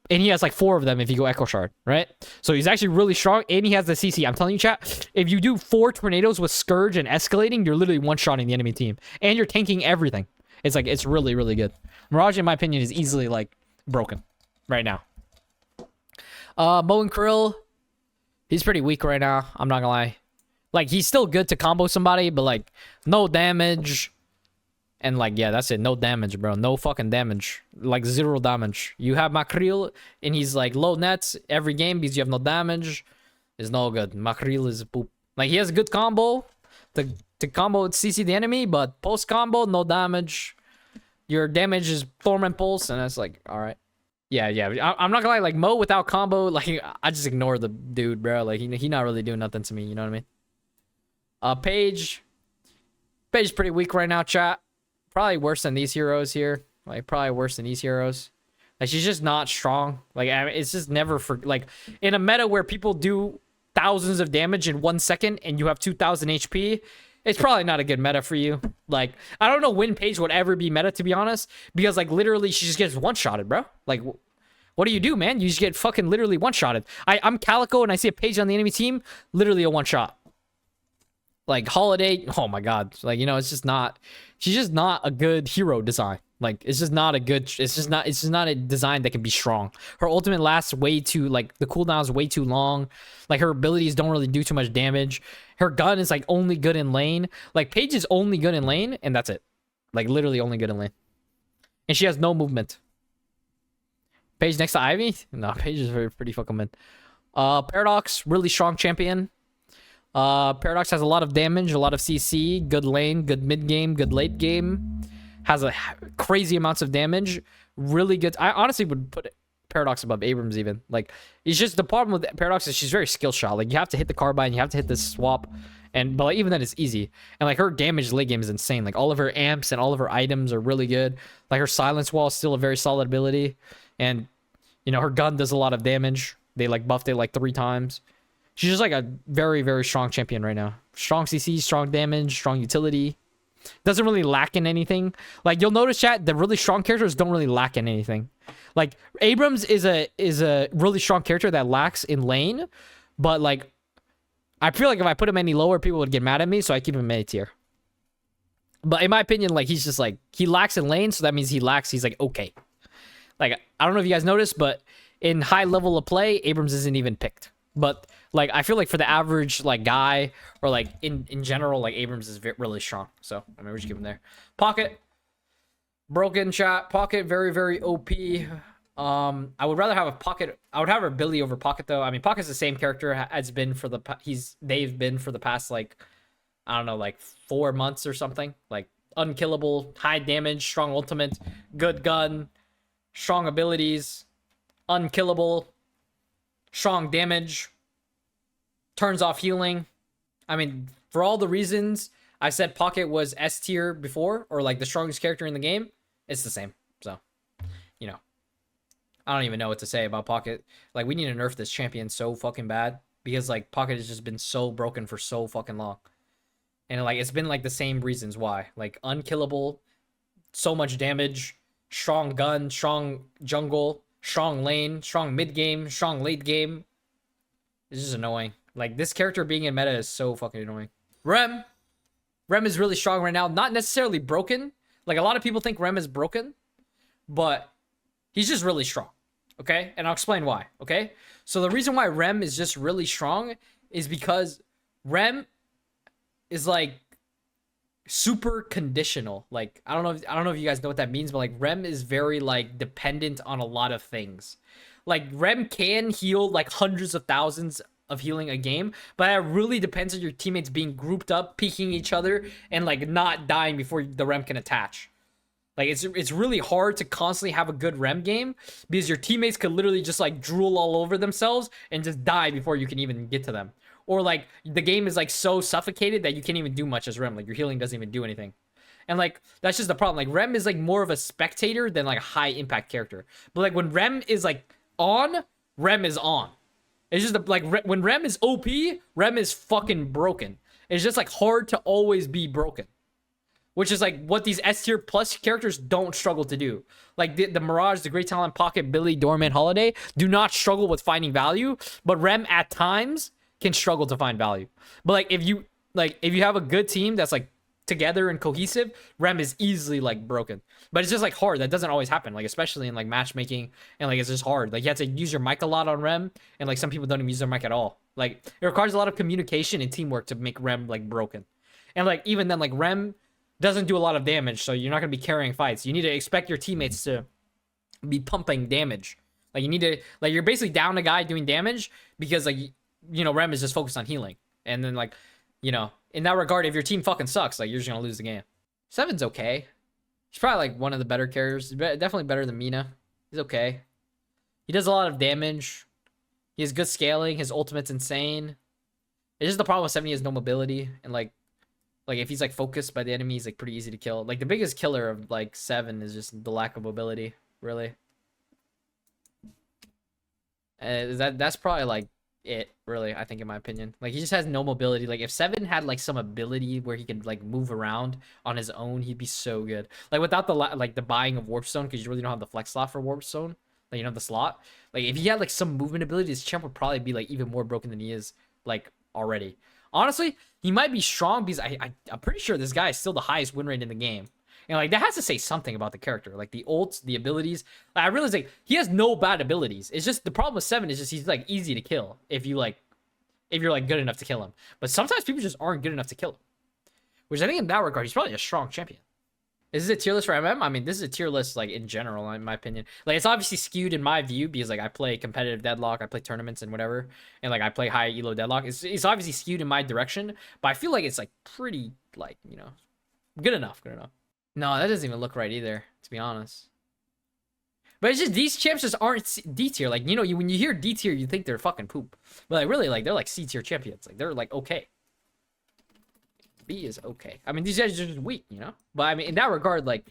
and he has like 4 of them if you go Echo Shard, right? So he's actually really strong, and he has the CC. I'm telling you, chat, if you do 4 tornadoes with Scourge and escalating, you're literally one-shotting the enemy team, and you're tanking everything. It's really, really good. Mirage, in my opinion, is easily like broken right now. Mo and Krill, he's pretty weak right now. I'm not gonna lie. Like, he's still good to combo somebody, but, like, no damage. And, like, yeah, that's it. No damage, bro. No fucking damage. Like, 0 damage. You have Makril, and he's, like, low nets every game because you have no damage. It's no good. Makril is poop. Like, he has a good combo to combo CC the enemy, but post-combo, no damage. Your damage is Torment Pulse, and it's like, all right. Yeah. I'm not gonna lie. Like, Mo without combo, like, I just ignore the dude, bro. Like, he not really doing nothing to me. You know what I mean? Paige is pretty weak right now, chat. Probably worse than these heroes here. Like, probably worse than these heroes. Like, she's just not strong. Like, I mean, it's just never for, like, in a meta where people do thousands of damage in 1 second and you have 2,000 HP, it's probably not a good meta for you. Like, I don't know when Paige would ever be meta, to be honest, because, like, literally she just gets one-shotted, bro. Like, what do you do, man? You just get fucking literally one-shotted. I'm Calico and I see a Paige on the enemy team, literally a one-shot. Like, Holiday, oh my god. Like, you know, it's just not, she's just not a good hero design. Like, it's just not a good, it's just not a design that can be strong. Her ultimate lasts way too, like, the cooldown is way too long. Like, her abilities don't really do too much damage. Her gun is, like, only good in lane. Like, Paige is only good in lane, and that's it. Like, literally only good in lane. And she has no movement. Paige next to Ivy? No, Paige is pretty fucking mid. Paradox, really strong champion. Paradox has a lot of damage, a lot of CC, good lane, good mid game, good late game. Has a crazy amounts of damage. Really good. I honestly would put Paradox above Abrams even. Like, it's just the problem with Paradox is she's very skill shot. Like, you have to hit the carbine, you have to hit the swap, but like, even then it's easy. And like, her damage late game is insane. Like, all of her amps and all of her items are really good. Like, her silence wall is still a very solid ability, and you know, her gun does a lot of damage. They like buffed it like 3 times. She's just like a very, very strong champion right now. Strong CC, strong damage, strong utility. Doesn't really lack in anything. Like, you'll notice, chat, the really strong characters don't really lack in anything. Like, Abrams is a really strong character that lacks in lane, but like, I feel like if I put him any lower, people would get mad at me, so I keep him A tier. But in my opinion, like, he's just like, he lacks in lane, so that means he's like okay. Like, I don't know if you guys noticed, but in high level of play, Abrams isn't even picked. But like, I feel like for the average like guy, or like in general, like, Abrams is really strong. So I mean, we just give him there. Pocket, broken, chat. Pocket, very, very OP. I would rather have a Pocket. I would have a Billy over Pocket though. I mean, Pocket's the same character as been for the they've been for the past, like, I don't know, like 4 months or something. Like, unkillable, high damage, strong ultimate, good gun, strong abilities, unkillable, strong damage, turns off healing. I mean, for all the reasons I said Pocket was S tier before, or like the strongest character in the game, it's the same. So, you know, I don't even know what to say about Pocket. Like, we need to nerf this champion so fucking bad, because like, Pocket has just been so broken for so fucking long. And like, it's been like the same reasons why. Like, unkillable, so much damage, strong gun, strong jungle, strong lane, strong mid game, strong late game. It's just annoying. Like, this character being in meta is so fucking annoying. Rem is really strong right now. Not necessarily broken. Like, a lot of people think Rem is broken, but he's just really strong. Okay? And I'll explain why. Okay? So the reason why Rem is just really strong is because Rem is like super conditional. Like, I don't know if you guys know what that means, but like, Rem is very like dependent on a lot of things. Like, Rem can heal like hundreds of thousands of healing a game, but it really depends on your teammates being grouped up, peeking each other, and like not dying before the rem can attach. Like it's really hard to constantly have a good rem game because your teammates could literally just like drool all over themselves and just die before you can even get to them. Or like the game is like so suffocated that you can't even do much as rem. Like your healing doesn't even do anything. And like that's just the problem. Like rem is like more of a spectator than like a high impact character. But like when rem is like on, rem is on. It's just like when rem is OP, rem is fucking broken. It's just like hard to always be broken. Which is like what these S tier plus characters don't struggle to do. Like the Mirage, the Great Talent, Pocket, Billy, Doorman, Holiday do not struggle with finding value, but Rem at times can struggle to find value. But like if you have a good team that's like together and cohesive, Rem is easily like broken. But it's just like hard. That doesn't always happen. Like especially in like matchmaking and like it's just hard. Like you have to use your mic a lot on Rem, and like some people don't even use their mic at all. Like it requires a lot of communication and teamwork to make Rem like broken. And like even then like Rem doesn't do a lot of damage, so you're not going to be carrying fights. You need to expect your teammates to be pumping damage. Like you need to, like you're basically down a guy doing damage because like, you know, Rem is just focused on healing. And then like, you know, in that regard, if your team fucking sucks, like you're just going to lose the game. Seven's okay. He's probably like one of the better characters. Definitely better than Mina. He's okay. He does a lot of damage. He has good scaling. His ultimate's insane. It's just the problem with 7, he has no mobility. And like if he's like focused by the enemy, he's like pretty easy to kill. Like the biggest killer of like 7 is just the lack of mobility, really. That's probably like it, really, I think, in my opinion. Like he just has no mobility. Like if 7 had like some ability where he could like move around on his own, he'd be so good. Like without the buying of Warpstone, because you really don't have the flex slot for Warpstone. Like you don't have the slot. Like if he had like some movement ability, his champ would probably be like even more broken than he is like already. Honestly, he might be strong because I'm pretty sure this guy is still the highest win rate in the game. And like that has to say something about the character. Like the ults, the abilities. Like, I realize like he has no bad abilities. It's just the problem with 7 is just he's like easy to kill if you're like good enough to kill him. But sometimes people just aren't good enough to kill him. Which I think in that regard, he's probably a strong champion. Is this a tier list for MM? I mean, this is a tier list like in general, in my opinion. Like it's obviously skewed in my view because like I play competitive Deadlock, I play tournaments and whatever, and like I play high elo Deadlock. It's obviously skewed in my direction, but I feel like it's like pretty like, you know, good enough. No, that doesn't even look right either, to be honest. But it's just these champs just aren't D tier. Like, you know, when you hear D tier, you think they're fucking poop, but like really, like they're like C tier champions. Like they're like okay. B is okay. I mean, these guys are just weak, you know? But I mean, in that regard, like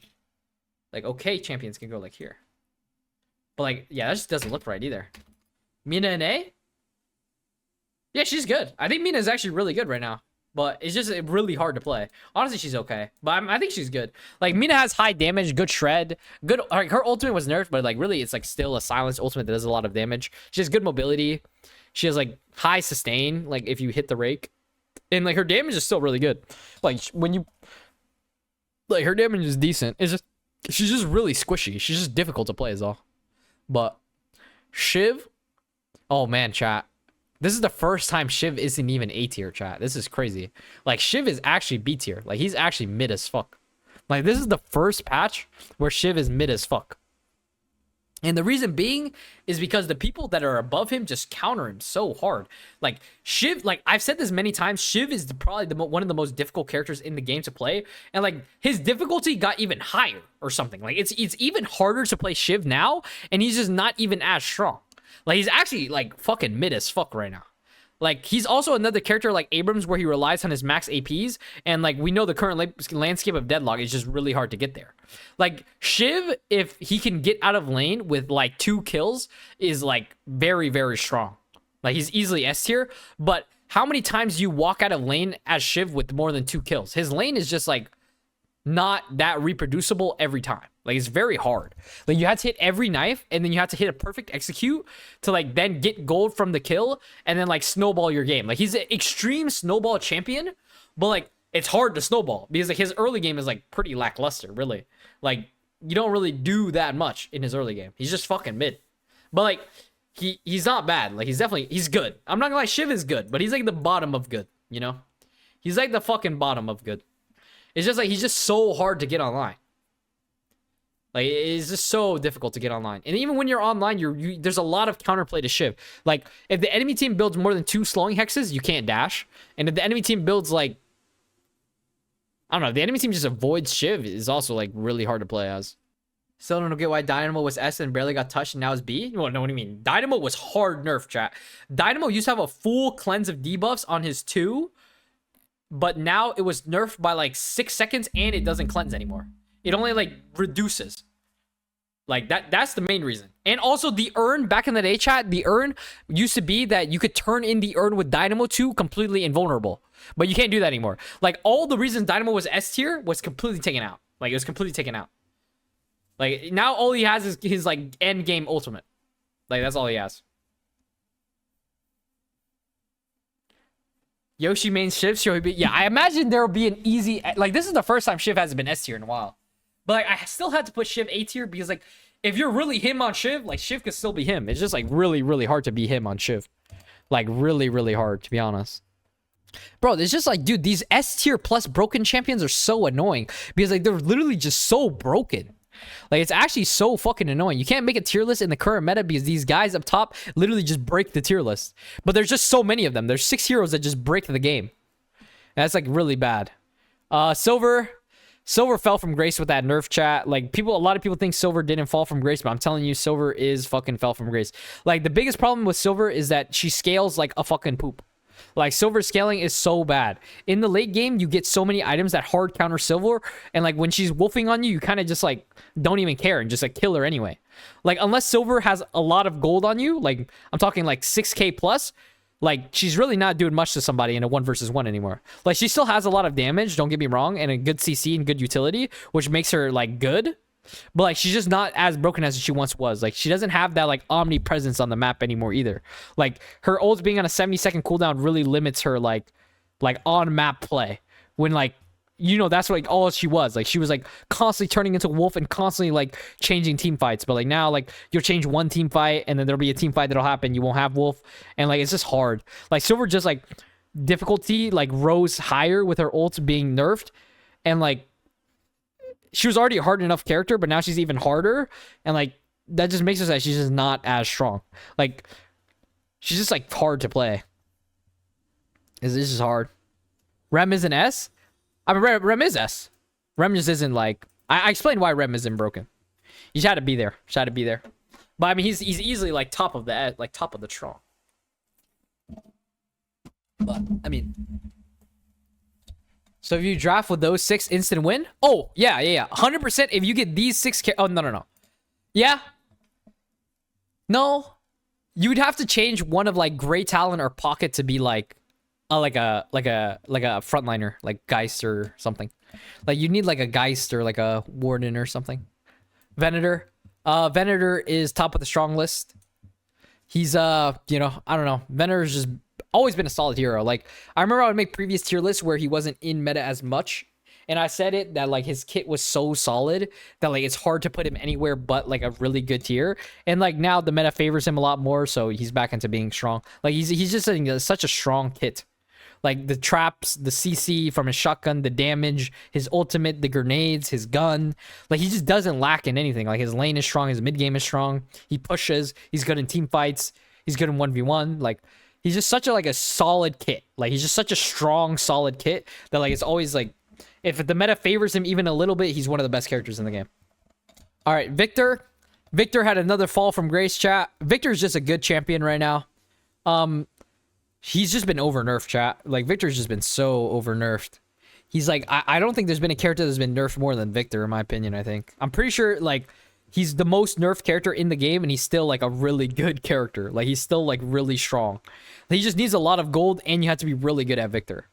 okay champions can go like here. But like, yeah, that just doesn't look right either. Mina and A? Yeah, she's good. I think Mina is actually really good right now. But it's just really hard to play. Honestly, she's okay. But I think she's good. Like, Mina has high damage, good shred. Good, like, her ultimate was nerfed, but like really, it's like still a silenced ultimate that does a lot of damage. She has good mobility. She has like high sustain, like if you hit the rake. And like her damage is still really good. Like when you like her damage is decent. It's just she's just really squishy. She's just difficult to play is all. But Shiv, oh man, chat. This is the first time Shiv isn't even A tier, chat. This is crazy. Like Shiv is actually B tier. Like he's actually mid as fuck. Like this is the first patch where Shiv is mid as fuck. And the reason being is because the people that are above him just counter him so hard. Like Shiv, like I've said this many times, Shiv is probably one of the most difficult characters in the game to play. And like his difficulty got even higher or something. Like it's even harder to play Shiv now, and he's just not even as strong. Like he's actually like fucking mid as fuck right now. Like he's also another character like Abrams where he relies on his max APs, and like we know the current landscape of Deadlock is just really hard to get there. Like Shiv, if he can get out of lane with like 2 kills, is like very, very strong. Like he's easily S tier, but how many times do you walk out of lane as Shiv with more than 2 kills? His lane is just like not that reproducible every time. Like it's very hard. Like you have to hit every knife, and then you have to hit a perfect execute to like then get gold from the kill, and then like snowball your game. Like he's an extreme snowball champion, but like it's hard to snowball because like his early game is like pretty lackluster, really. Like you don't really do that much in his early game. He's just fucking mid. But like he's not bad. Like he's good. I'm not gonna lie, Shiv is good, but he's like the bottom of good, you know? He's like the fucking bottom of good. It's just like he's just so hard to get online. Like, it's just so difficult to get online. And even when you're online, there's a lot of counterplay to Shiv. Like, if the enemy team builds more than 2 slowing hexes, you can't dash. And if the enemy team builds, like, I don't know, if the enemy team just avoids Shiv, is also, like, really hard to play as. Still don't get why Dynamo was S and barely got touched and now is B. Well, no, what do you mean? Dynamo was hard nerf, chat. Dynamo used to have a full cleanse of debuffs on his 2, but now it was nerfed by like 6 seconds and it doesn't cleanse anymore. It only like reduces. Like that's the main reason. And also the urn back in the day, chat, the urn used to be that you could turn in the urn with Dynamo 2 completely invulnerable. But you can't do that anymore. Like all the reasons Dynamo was S tier was completely taken out. Like it was completely taken out. Like, now all he has is his, like, end game ultimate. Like, that's all he has. Yoshi main Shiv, yeah, I imagine there will be an easy... Like, this is the first time Shiv hasn't been S tier in a while. But, like, I still had to put Shiv A tier because, like, if you're really him on Shiv, like, Shiv could still be him. It's just, like, really, really hard to be him on Shiv. Like, really, really hard, to be honest. Bro, it's just, like, dude, these S tier plus broken champions are so annoying. Because, like, they're literally just so broken. Like, it's actually so fucking annoying. You can't make a tier list in the current meta because these guys up top literally just break the tier list. But there's just so many of them. There's 6 heroes that just break the game. And that's, like, really bad. Silver fell from grace with that nerf, chat. Like, a lot of people think Silver didn't fall from grace, but I'm telling you, Silver is fucking fell from grace. Like, the biggest problem with Silver is that she scales like a fucking poop. Like, Silver scaling is so bad. In the late game, you get so many items that hard counter Silver, and, like, when she's wolfing on you, you kind of just, like, don't even care and just, like, kill her anyway. Like, unless Silver has a lot of gold on you, like, I'm talking, like, 6k plus, like, she's really not doing much to somebody in a 1 versus 1 anymore. Like, she still has a lot of damage, don't get me wrong, and a good CC and good utility, which makes her, like, good. But, like, she's just not as broken as she once was. Like, she doesn't have that, like, omnipresence on the map anymore either. Like, her ult being on a 70-second cooldown really limits her, like on-map play. When, like, you know, that's, like, all she was. Like, she was, like, constantly turning into Wolf and constantly, like, changing team fights. But, like, now, like, you'll change one team fight, and then there'll be a team fight that'll happen. You won't have Wolf. And, like, it's just hard. Like, Silver just, like, difficulty, like, rose higher with her ult being nerfed. And, like, she was already a hard enough character, but now she's even harder. And, like, that just makes it so that she's just not as strong. Like, she's just, like, hard to play. This is hard. Rem is an S? I mean, Rem is S. Rem just isn't, like... I explained why Rem isn't broken. You just had to be there. Just had to be there. But, I mean, he's easily, like, top of the strong. But, I mean... So if you draft with those 6, instant win? Oh, yeah. 100% if you get these 6... Oh, no. Yeah. No. You would have to change one of, like, Grey Talon or Pocket to be, like a frontliner, like Geist or something. Like, you need, like, a Geist or, like, a Warden or something. Venator. Venator is top of the strong list. He's, you know, I don't know. Venator's just... always been a solid hero. Like, I remember I would make previous tier lists where he wasn't in meta as much, and I said it that, like, his kit was so solid that, like, it's hard to put him anywhere but, like, a really good tier. And, like, now the meta favors him a lot more, so he's back into being strong. Like, he's just such a strong kit. Like, the traps, the CC from his shotgun, the damage, his ultimate, the grenades, his gun. Like, he just doesn't lack in anything. Like, his lane is strong, his mid game is strong, he pushes, he's good in team fights, he's good in 1v1. Like, he's just such a, like, a solid kit. Like, he's just such a strong, solid kit that, like, it's always, like, if the meta favors him even a little bit, he's one of the best characters in the game. All right, Victor. Victor had another fall from grace, chat. Victor's just a good champion right now. He's just been over-nerfed, chat. Like, Victor's just been so over-nerfed. He's, like, I don't think there's been a character that's been nerfed more than Victor, in my opinion, I think. I'm pretty sure, like... he's the most nerfed character in the game, and he's still, like, a really good character. Like, he's still, like, really strong. He just needs a lot of gold, and you have to be really good at Victor.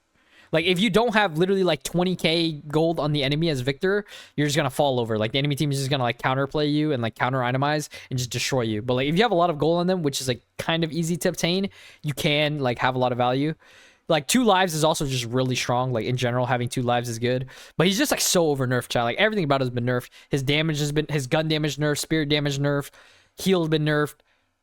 Like, if you don't have literally, like, 20k gold on the enemy as Victor, you're just gonna fall over. Like, the enemy team is just gonna, like, counterplay you and, like, counter-itemize and just destroy you. But, like, if you have a lot of gold on them, which is, like, kind of easy to obtain, you can, like, have a lot of value. Like, 2 lives is also just really strong. Like, in general, having 2 lives is good. But he's just, like, so over-nerfed, chat. Like, everything about it has been nerfed. His damage has been... his gun damage nerfed. Spirit damage nerfed. Heal's been nerfed.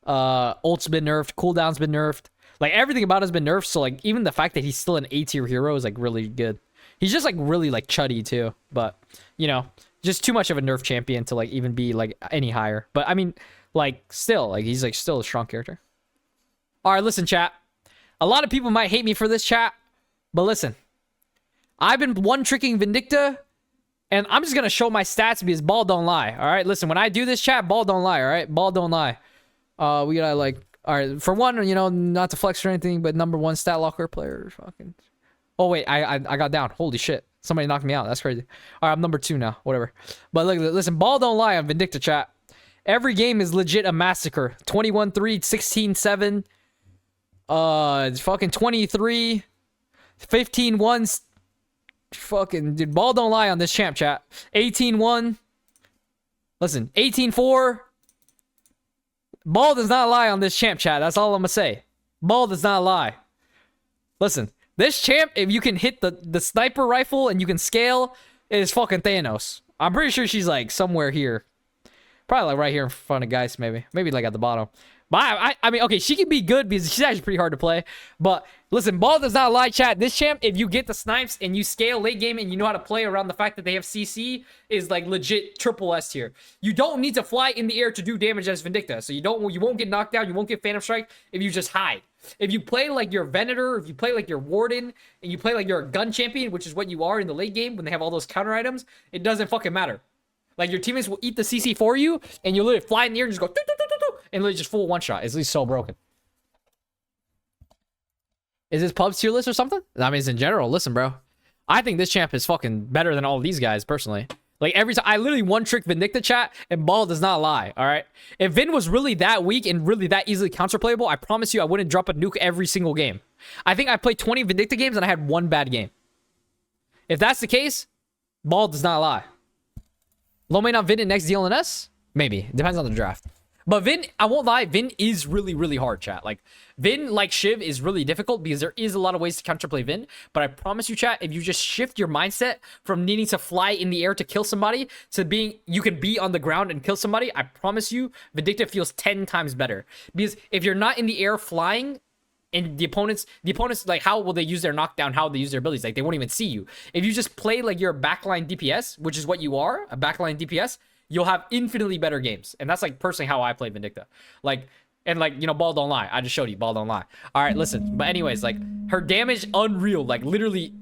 Ult's been nerfed. Cooldown's been nerfed. Like, everything about it has been nerfed. So, like, even the fact that he's still an A-tier hero is, like, really good. He's just, like, really, like, chuddy, too. But, you know, Just too much of a nerf champion to like even be like any higher. But I mean, like still, like he's like still a strong character. All right, listen, chat. A lot of people might hate me for this, chat, but listen. I've been one-tricking Vindicta, and I'm just gonna show my stats because ball don't lie. All right, listen. When I do this, chat, ball don't lie. All right, ball don't lie. We gotta like, all right. For one, you know, not to flex or anything, but #1 stat locker player. Fucking. Oh wait, I got down. Holy shit! Somebody knocked me out. That's crazy. All right, I'm #2 now. Whatever. But look, listen. Ball don't lie on Vindicta, chat. Every game is legit a massacre. 21-3, 16-7. It's fucking 23, 15-1. Fucking dude, ball don't lie on this champ, chat. 18-1. Listen, 18-4. Ball does not lie on this champ, chat. That's all I'm gonna say. Ball does not lie. Listen, this champ, if you can hit the sniper rifle and you can scale, is fucking Thanos. I'm pretty sure she's like somewhere here. Probably like right here in front of guys, maybe. Maybe like at the bottom. But I mean, okay, she can be good because she's actually pretty hard to play. But listen, ball does not lie, chat. This champ, if you get the snipes and you scale late game and you know how to play around the fact that they have CC, is like legit triple S tier. You don't need to fly in the air to do damage as Vindicta. So you won't get knocked down, you won't get Phantom Strike if you just hide. If you play like your Venator, if you play like your Warden, and you play like you're a gun champion, which is what you are in the late game when they have all those counter items, it doesn't fucking matter. Like, your teammates will eat the CC for you, and you'll literally fly in the air and just go, and literally just full one-shot. It's at least so broken. Is this pub's tier list or something? I mean, it's in general. Listen, bro. I think this champ is fucking better than all of these guys, personally. Like, every time, I literally one-trick Vindicta, chat, and ball does not lie, all right? If Vin was really that weak and really that easily counterplayable, I promise you I wouldn't drop a nuke every single game. I think I played 20 Vindicta games, and I had one bad game. If that's the case, ball does not lie. Lomein on Vin in next DLNS? Maybe. Depends on the draft. But Vin, I won't lie, Vin is really, really hard, chat. Like, Vin, like Shiv, is really difficult because there is a lot of ways to counterplay Vin. But I promise you, chat, if you just shift your mindset from needing to fly in the air to kill somebody to being, you can be on the ground and kill somebody, I promise you, Vindicta feels 10 times better. Because if you're not in the air flying, and the opponents, like, how will they use their knockdown? How will they use their abilities? Like, they won't even see you. If you just play like you're a backline DPS, which is what you are, a backline DPS, you'll have infinitely better games. And that's, like, personally how I play Vindicta. Like, and, like, you know, ball don't lie. I just showed you, ball don't lie. All right, listen. But anyways, like, her damage, unreal. Like, literally,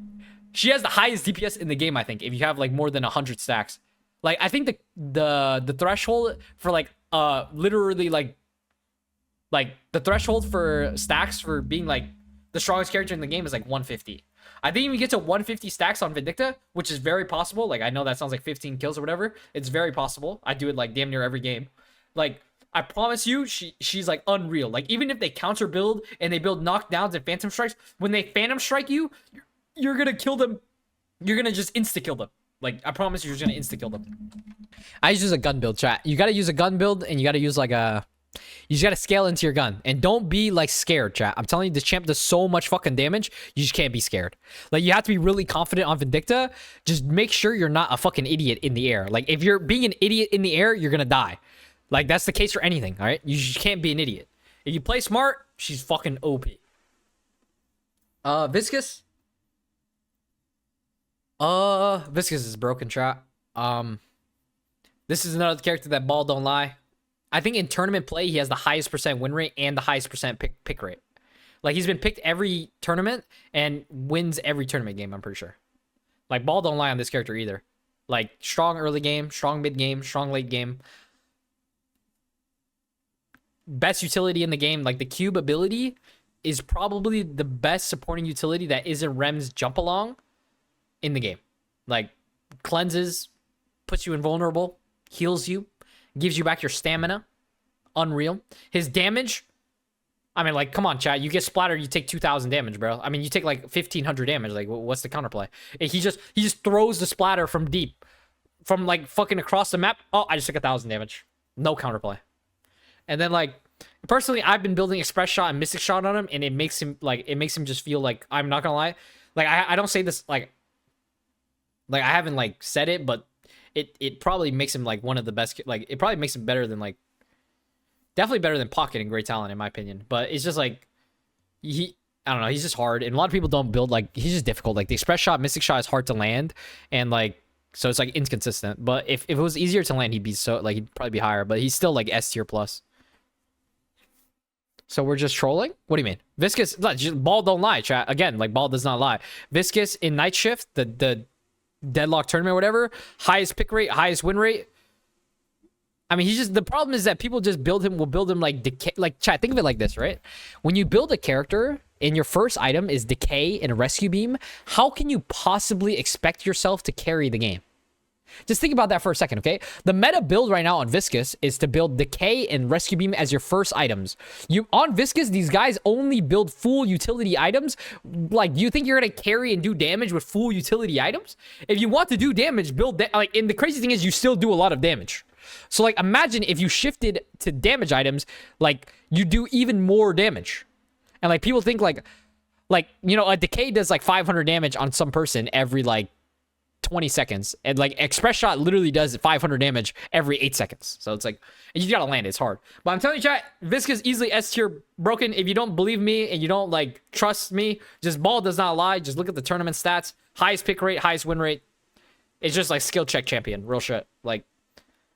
she has the highest DPS in the game, I think, if you have, like, more than 100 stacks. Like, I think the threshold for, like, literally, like, the threshold for stacks for being like the strongest character in the game is like 150. I think if you get to 150 stacks on Vindicta, which is very possible. Like, I know that sounds like 15 kills or whatever. It's very possible. I do it like damn near every game. Like, I promise you, she's like unreal. Like, even if they counter build and they build knockdowns and phantom strikes, when they phantom strike you, you're gonna kill them. You're gonna just insta kill them. Like, I promise you're just gonna insta kill them. I use a gun build, chat. You gotta use a gun build, and you gotta use like a. You just gotta scale into your gun. And don't be, like, scared, chat. I'm telling you, this champ does so much fucking damage, you just can't be scared. Like, you have to be really confident on Vindicta. Just make sure you're not a fucking idiot in the air. Like, if you're being an idiot in the air, you're gonna die. Like, that's the case for anything, alright? You just can't be an idiot. If you play smart, she's fucking OP. Viscous? Viscous is broken, chat. This is another character that ball don't lie. I think in tournament play, he has the highest % win rate and the highest % pick rate. Like, he's been picked every tournament and wins every tournament game, I'm pretty sure. Like, ball don't lie on this character either. Like, strong early game, strong mid game, strong late game. Best utility in the game. Like, the cube ability is probably the best supporting utility that isn't Rem's jump along in the game. Like, cleanses, puts you invulnerable, heals you. Gives you back your stamina. Unreal. His damage. I mean, like, come on, chat. You get splattered, you take 2,000 damage, bro. I mean, you take, like, 1,500 damage. Like, what's the counterplay? He just throws the splatter from deep. From, like, fucking across the map. Oh, I just took 1,000 damage. No counterplay. And then, like, personally, I've been building Express Shot and Mystic Shot on him, and it makes him just feel like, I'm not gonna lie. Like, I don't say this, like, I haven't, like, said it, but it probably makes him like one of the best. Like, it probably makes him better than, like, definitely better than Pocket and Great Talent in my opinion. But it's just like I don't know, he's just hard, and a lot of people don't build, like, he's just difficult. Like, the Express Shot, Mystic Shot is hard to land, and like So it's like inconsistent. But if it was easier to land, he'd probably be higher. But he's still like S tier plus. So we're just trolling? What do you mean? Viscous, ball don't lie, chat. Again, like ball does not lie. Viscous in Night Shift, the Deadlock tournament or whatever, highest pick rate, highest win rate. I mean, the problem is that people just will build him like decay. Like, chat, think of it like this, right? When you build a character and your first item is decay and a rescue beam, how can you possibly expect yourself to carry the game? Just think about that for a second, okay? The meta build right now on Viscous is to build Decay and Rescue Beam as your first items. On Viscous, these guys only build full utility items. Like, do you think you're gonna carry and do damage with full utility items? If you want to do damage, and the crazy thing is you still do a lot of damage. So, like, imagine if you shifted to damage items, like, you do even more damage. And, like, people think, like, you know, a Decay does, like, 500 damage on some person every, like, 20 seconds, and like Express Shot literally does 500 damage every 8 seconds. So it's like, and you gotta land it. It's hard. But I'm telling you, chat, Viscous easily S tier broken. If you don't believe me and you don't like trust me, just ball does not lie. Just look at the tournament stats. Highest pick rate, highest win rate. It's just like skill check champion, real shit. Like,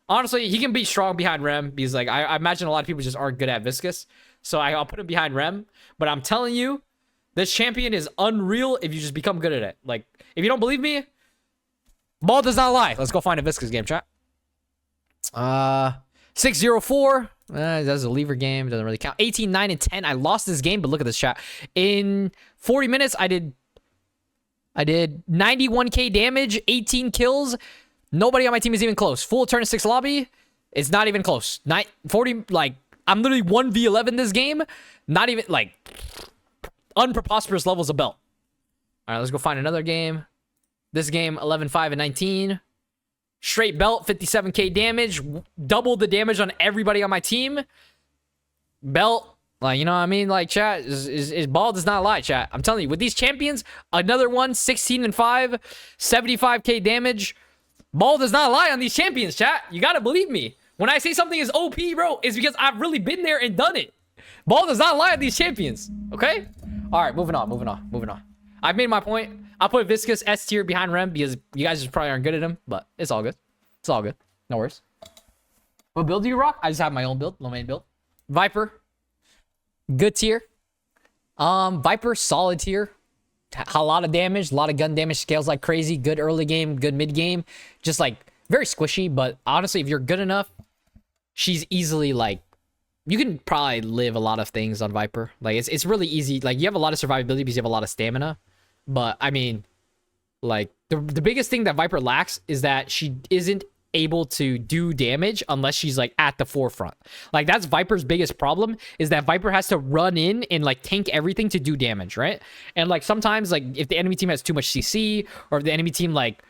honestly, he can be strong behind Rem because like I imagine a lot of people just aren't good at Viscous. So I'll put him behind Rem. But I'm telling you, this champion is unreal if you just become good at it. Like, if you don't believe me, ball does not lie. Let's go find a Viscous game, chat. 6-0-4. That's a lever game. Doesn't really count. 18, 9, and 10. I lost this game, but look at this, chat. In 40 minutes, I did 91k damage, 18 kills. Nobody on my team is even close. Full turn 6 lobby. It's not even close. 40, like, I'm literally 1v11 this game. Not even, like, unpreposterous levels of belt. All right, let's go find another game. This game, 11, 5, and 19. Straight belt, 57k damage. Double the damage on everybody on my team. Belt, like, you know what I mean? Like, chat, is ball does not lie, chat. I'm telling you, with these champions, another one, 16 and 5, 75k damage. Ball does not lie on these champions, chat. You gotta believe me. When I say something is OP, bro, it's because I've really been there and done it. Ball does not lie on these champions, okay? All right, moving on. I've made my point. I'll put Viscous S tier behind Rem because you guys just probably aren't good at him, but it's all good. It's all good. No worries. What build do you rock? I just have my own build, Lomein build. Viper, good tier. Viper, solid tier. A lot of damage, a lot of gun damage, scales like crazy. Good early game, good mid game. Just like very squishy, but honestly, if you're good enough, she's easily like, you can probably live a lot of things on Viper. Like, it's really easy. Like, you have a lot of survivability because you have a lot of stamina. But, I mean, like, the biggest thing that Viper lacks is that she isn't able to do damage unless she's, like, at the forefront. Like, that's Viper's biggest problem, is that Viper has to run in and, like, tank everything to do damage, right? And, like, sometimes, like, if the enemy team has too much CC, or if the enemy team, like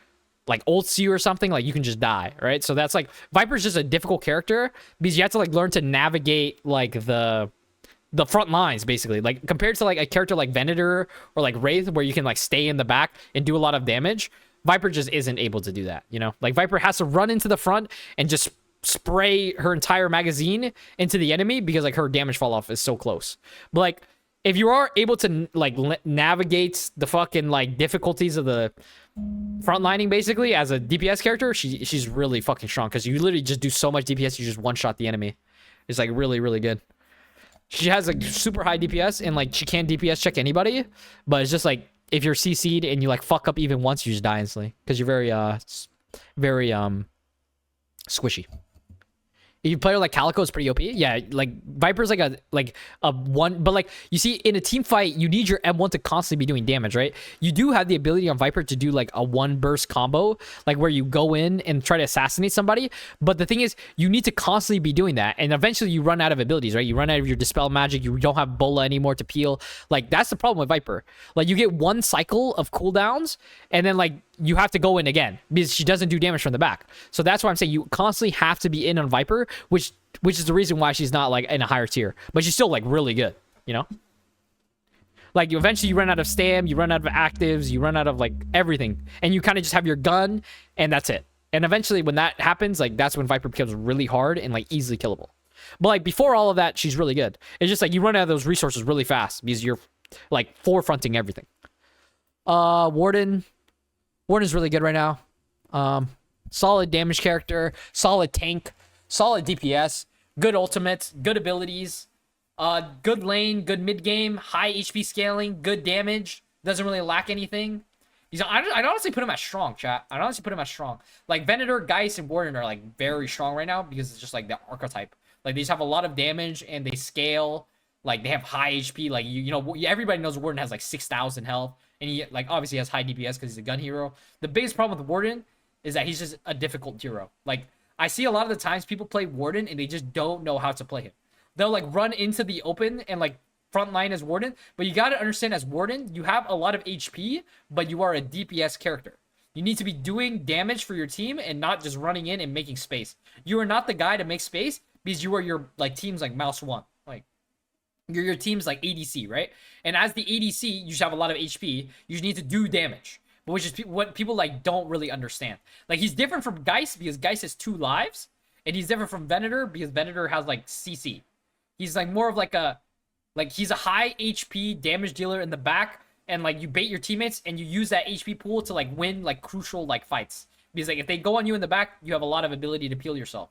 ults you or something, like, you can just die, right? So that's, like, Viper's just a difficult character because you have to, like, learn to navigate, like, the front lines, basically. Like, compared to like a character like Venator or like Wraith, where you can like stay in the back and do a lot of damage, Viper just isn't able to do that, you know? Like, Viper has to run into the front and just spray her entire magazine into the enemy because like her damage fall off is so close. But like, if you are able to like navigate the fucking like difficulties of the frontlining basically as a DPS character, she's really fucking strong because you literally just do so much DPS, you just one-shot the enemy. It's like really, really good. She has like super high DPS and like she can DPS check anybody, but it's just like if you're CC'd and you like fuck up even once, you just die instantly because you're very squishy. If you play like Calico, it's pretty OP. Yeah, like Viper's like a one, but like you see in a team fight, you need your M1 to constantly be doing damage, right? You do have the ability on Viper to do like a one burst combo, like where you go in and try to assassinate somebody. But the thing is, you need to constantly be doing that, and eventually you run out of abilities, right? You run out of your dispel magic. You don't have Bola anymore to peel. Like that's the problem with Viper. Like you get one cycle of cooldowns, and then like you have to go in again because she doesn't do damage from the back. So that's why I'm saying you constantly have to be in on Viper, which is the reason why she's not like in a higher tier, but she's still like really good, you know? Like you eventually run out of stam, you run out of actives, you run out of like everything, and you kind of just have your gun and that's it. And eventually when that happens, like that's when Viper becomes really hard and like easily killable. But like before all of that, she's really good. It's just like you run out of those resources really fast because you're like forefronting everything. Warden's really good right now. Solid damage character, solid tank, solid DPS, good ultimates, good abilities, good lane, good mid game, high HP scaling, good damage. Doesn't really lack anything. I'd honestly put him as strong, chat. I'd honestly put him as strong. Like Venator, Geist, and Warden are like very strong right now because it's just like the archetype. Like they just have a lot of damage and they scale. Like they have high HP. Like you know, everybody knows Warden has like 6,000 health, and he like obviously has high DPS because he's a gun hero. The biggest problem with Warden is that he's just a difficult hero. Like I see a lot of the times people play Warden and they just don't know how to play him. They'll like run into the open and like front line as Warden, but you got to understand as Warden, you have a lot of HP, but you are a DPS character. You need to be doing damage for your team and not just running in and making space. You are not the guy to make space because you are your like team's like mouse one. Like you're your team's like ADC, right? And as the ADC, you just have a lot of HP. You just need to do damage, but which is what people like don't really understand. Like he's different from Geist because Geist has 2 lives, and he's different from Venator because Venator has like CC. He's like more of like a he's a high HP damage dealer in the back, and like you bait your teammates and you use that HP pool to like win like crucial like fights. Because like if they go on you in the back, you have a lot of ability to peel yourself.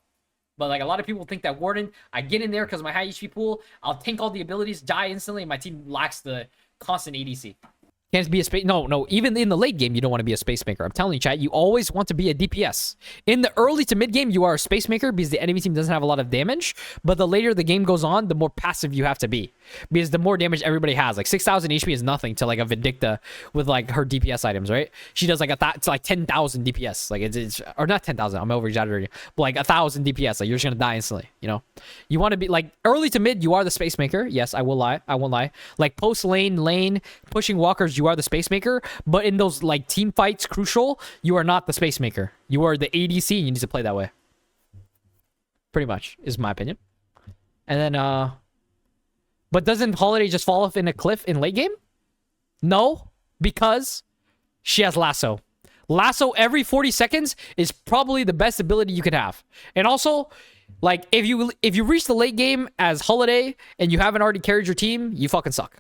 But like a lot of people think that Warden, I get in there because of my high HP pool, I'll tank all the abilities, die instantly, and my team lacks the constant ADC. Can't be a space. No. Even in the late game, you don't want to be a space maker. I'm telling you, chat. You always want to be a DPS. In the early to mid game, you are a space maker because the enemy team doesn't have a lot of damage. But the later the game goes on, the more passive you have to be because the more damage everybody has. Like 6,000 HP is nothing to like a Vindicta with like her DPS items, right? She does like it's like 10,000 DPS. Like it's or not 10,000. I'm over exaggerating. But like 1,000 DPS. Like you're just gonna die instantly. You know, you want to be like early to mid. You are the space maker. Yes, I will lie. I won't lie. Like post lane pushing walkers. You are the space maker, but in those like team fights crucial, you are not the space maker. You are the ADC, and you need to play that way. Pretty much is my opinion. And then but doesn't Holiday just fall off in a cliff in late game? No, because she has lasso. Lasso every 40 seconds is probably the best ability you could have. And also, like if you reach the late game as Holiday and you haven't already carried your team, you fucking suck.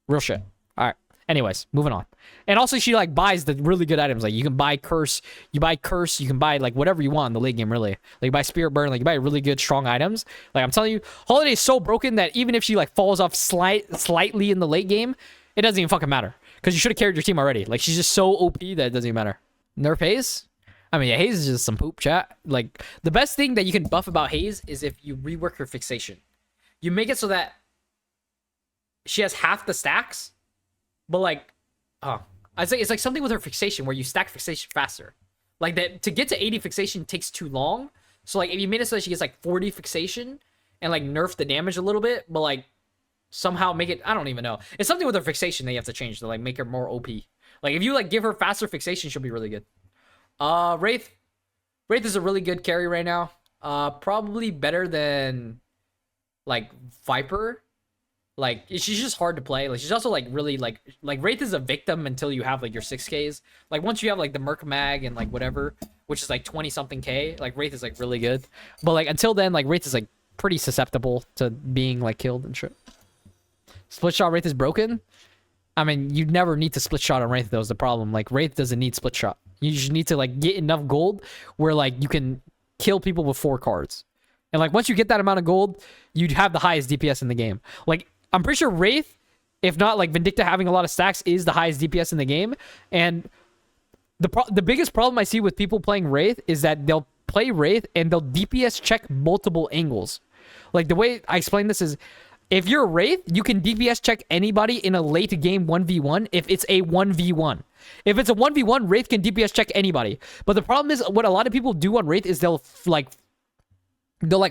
Real shit. All right. Anyways, moving on. And also she like buys the really good items. Like you can buy curse, you can buy like whatever you want in the late game, really. Like you buy Spirit Burn, like you buy really good strong items. Like I'm telling you, Holiday is so broken that even if she like falls off slightly in the late game, it doesn't even fucking matter. Because you should have carried your team already. Like she's just so OP that it doesn't even matter. Nerf Haze? I mean, yeah, Haze is just some poop, chat. Like the best thing that you can buff about Haze is if you rework her fixation. You make it so that she has half the stacks. But like, I'd say it's like something with her fixation where you stack fixation faster. Like that to get to 80 fixation takes too long. So like if you made it so that she gets like 40 fixation and like nerf the damage a little bit, but like somehow make it, I don't even know. It's something with her fixation that you have to change to like make her more OP. Like if you like give her faster fixation, she'll be really good. Wraith is a really good carry right now. Probably better than like Viper. Like she's just hard to play. Like she's also like really like Wraith is a victim until you have like your 6Ks. Like once you have like the Merc Mag and like whatever, which is like 20 something K, like Wraith is like really good. But like until then, like Wraith is like pretty susceptible to being like killed and shit. Split shot Wraith is broken. I mean, you never need to split shot on Wraith though is the problem. Like Wraith doesn't need split shot. You just need to like get enough gold where like you can kill people with 4 cards. And like once you get that amount of gold, you'd have the highest DPS in the game. Like I'm pretty sure Wraith, if not like Vindicta having a lot of stacks, is the highest DPS in the game. And the biggest problem I see with people playing Wraith is that they'll play Wraith and they'll DPS check multiple angles. Like the way I explain this is, if you're a Wraith, you can DPS check anybody in a late game 1v1 if it's a 1v1. If it's a 1v1, Wraith can DPS check anybody. But the problem is, what a lot of people do on Wraith is they'll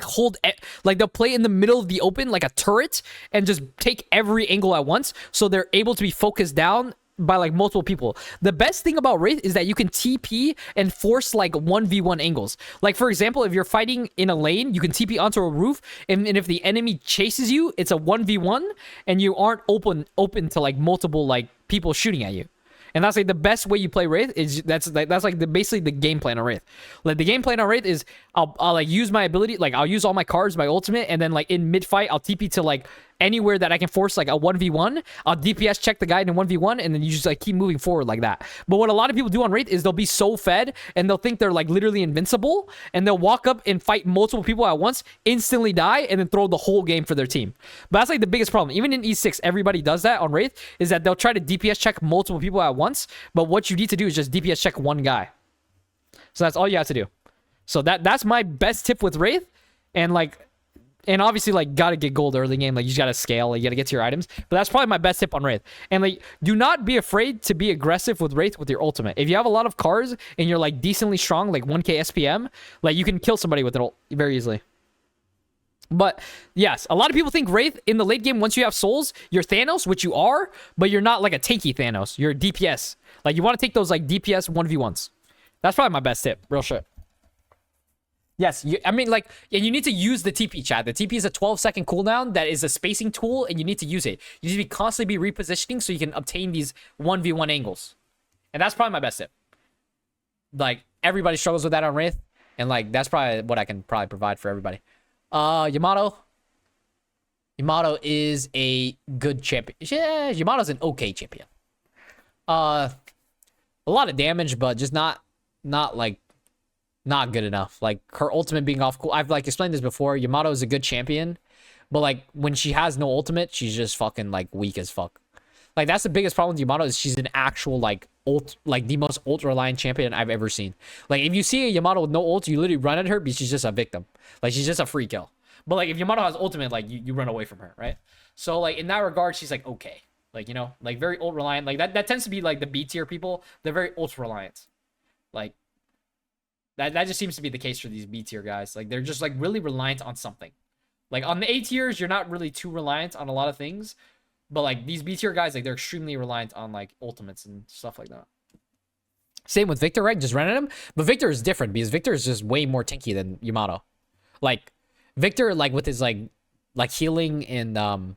hold, like they'll play in the middle of the open like a turret and just take every angle at once, so they're able to be focused down by like multiple people. The best thing about Wraith is that you can TP and force like 1v1 angles. Like for example, if you're fighting in a lane, you can TP onto a roof, and if the enemy chases you, it's a 1v1 and you aren't open to like multiple like people shooting at you. And that's like the best way you play Wraith is that's like basically the game plan on Wraith. Like the game plan on Wraith is I'll like use my ability, like I'll use all my cards, my ultimate, and then like in mid fight I'll TP to like anywhere that I can force like a 1v1, I'll DPS check the guy in a 1v1, and then you just like keep moving forward like that. But what a lot of people do on Wraith is they'll be so fed and they'll think they're like literally invincible, and they'll walk up and fight multiple people at once, instantly die, and then throw the whole game for their team. But that's like the biggest problem. Even in E6, everybody does that on Wraith, is that they'll try to DPS check multiple people at once, but what you need to do is just DPS check one guy. So that's all you have to do. So that's my best tip with Wraith. And obviously, like, gotta get gold early game. Like, you just gotta scale. Like, you gotta get to your items. But that's probably my best tip on Wraith. And, like, do not be afraid to be aggressive with Wraith with your ultimate. If you have a lot of cards and you're, like, decently strong, like 1k SPM, like, you can kill somebody with it very easily. But, yes, a lot of people think Wraith in the late game, once you have souls, you're Thanos, which you are, but you're not, like, a tanky Thanos. You're a DPS. Like, you want to take those, like, DPS 1v1s. That's probably my best tip. Real shit. Yes, I mean, like, and you need to use the TP, chat. The TP is a 12-second cooldown that is a spacing tool, and you need to use it. You need to constantly be repositioning so you can obtain these 1v1 angles. And that's probably my best tip. Like, everybody struggles with that on Wraith, and, like, that's probably what I can probably provide for everybody. Yamato. Yamato is a good champion. Yeah, Yamato's an okay champion. A lot of damage, but just not good enough. Like, her ultimate being off cool. I've, like, explained this before. Yamato is a good champion, but, like, when she has no ultimate, she's just fucking, like, weak as fuck. Like, that's the biggest problem with Yamato, is she's an actual, like, the most ult-reliant champion I've ever seen. Like, if you see a Yamato with no ult, you literally run at her because she's just a victim. Like, she's just a free kill. But, like, if Yamato has ultimate, like, you run away from her, right? So, like, in that regard, she's, like, okay. Like, you know, like, very ult-reliant. Like, that tends to be, like, the B-tier people. They're very ult-reliant. Like, that just seems to be the case for these B-tier guys. Like, they're just, like, really reliant on something. Like, on the A-tiers, you're not really too reliant on a lot of things. But, like, these B-tier guys, like, they're extremely reliant on, like, ultimates and stuff like that. Same with Victor, right? Just run at him. But Victor is different because Victor is just way more tanky than Yamato. Like, Victor, like, with his, like healing and,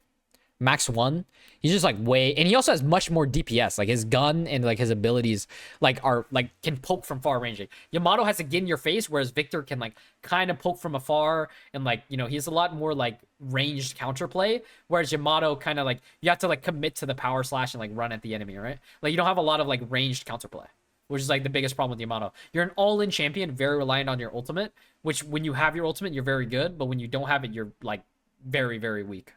Max 1, he's just, like, way... And he also has much more DPS. Like, his gun and, like, his abilities, like, are, like, can poke from far ranging. Yamato has to get in your face, whereas Victor can, like, kind of poke from afar. And, like, you know, he has a lot more, like, ranged counterplay. Whereas Yamato kind of, like, you have to, like, commit to the power slash and, like, run at the enemy, right? Like, you don't have a lot of, like, ranged counterplay, which is, like, the biggest problem with Yamato. You're an all-in champion, very reliant on your ultimate, which, when you have your ultimate, you're very good. But when you don't have it, you're, like, very, very weak.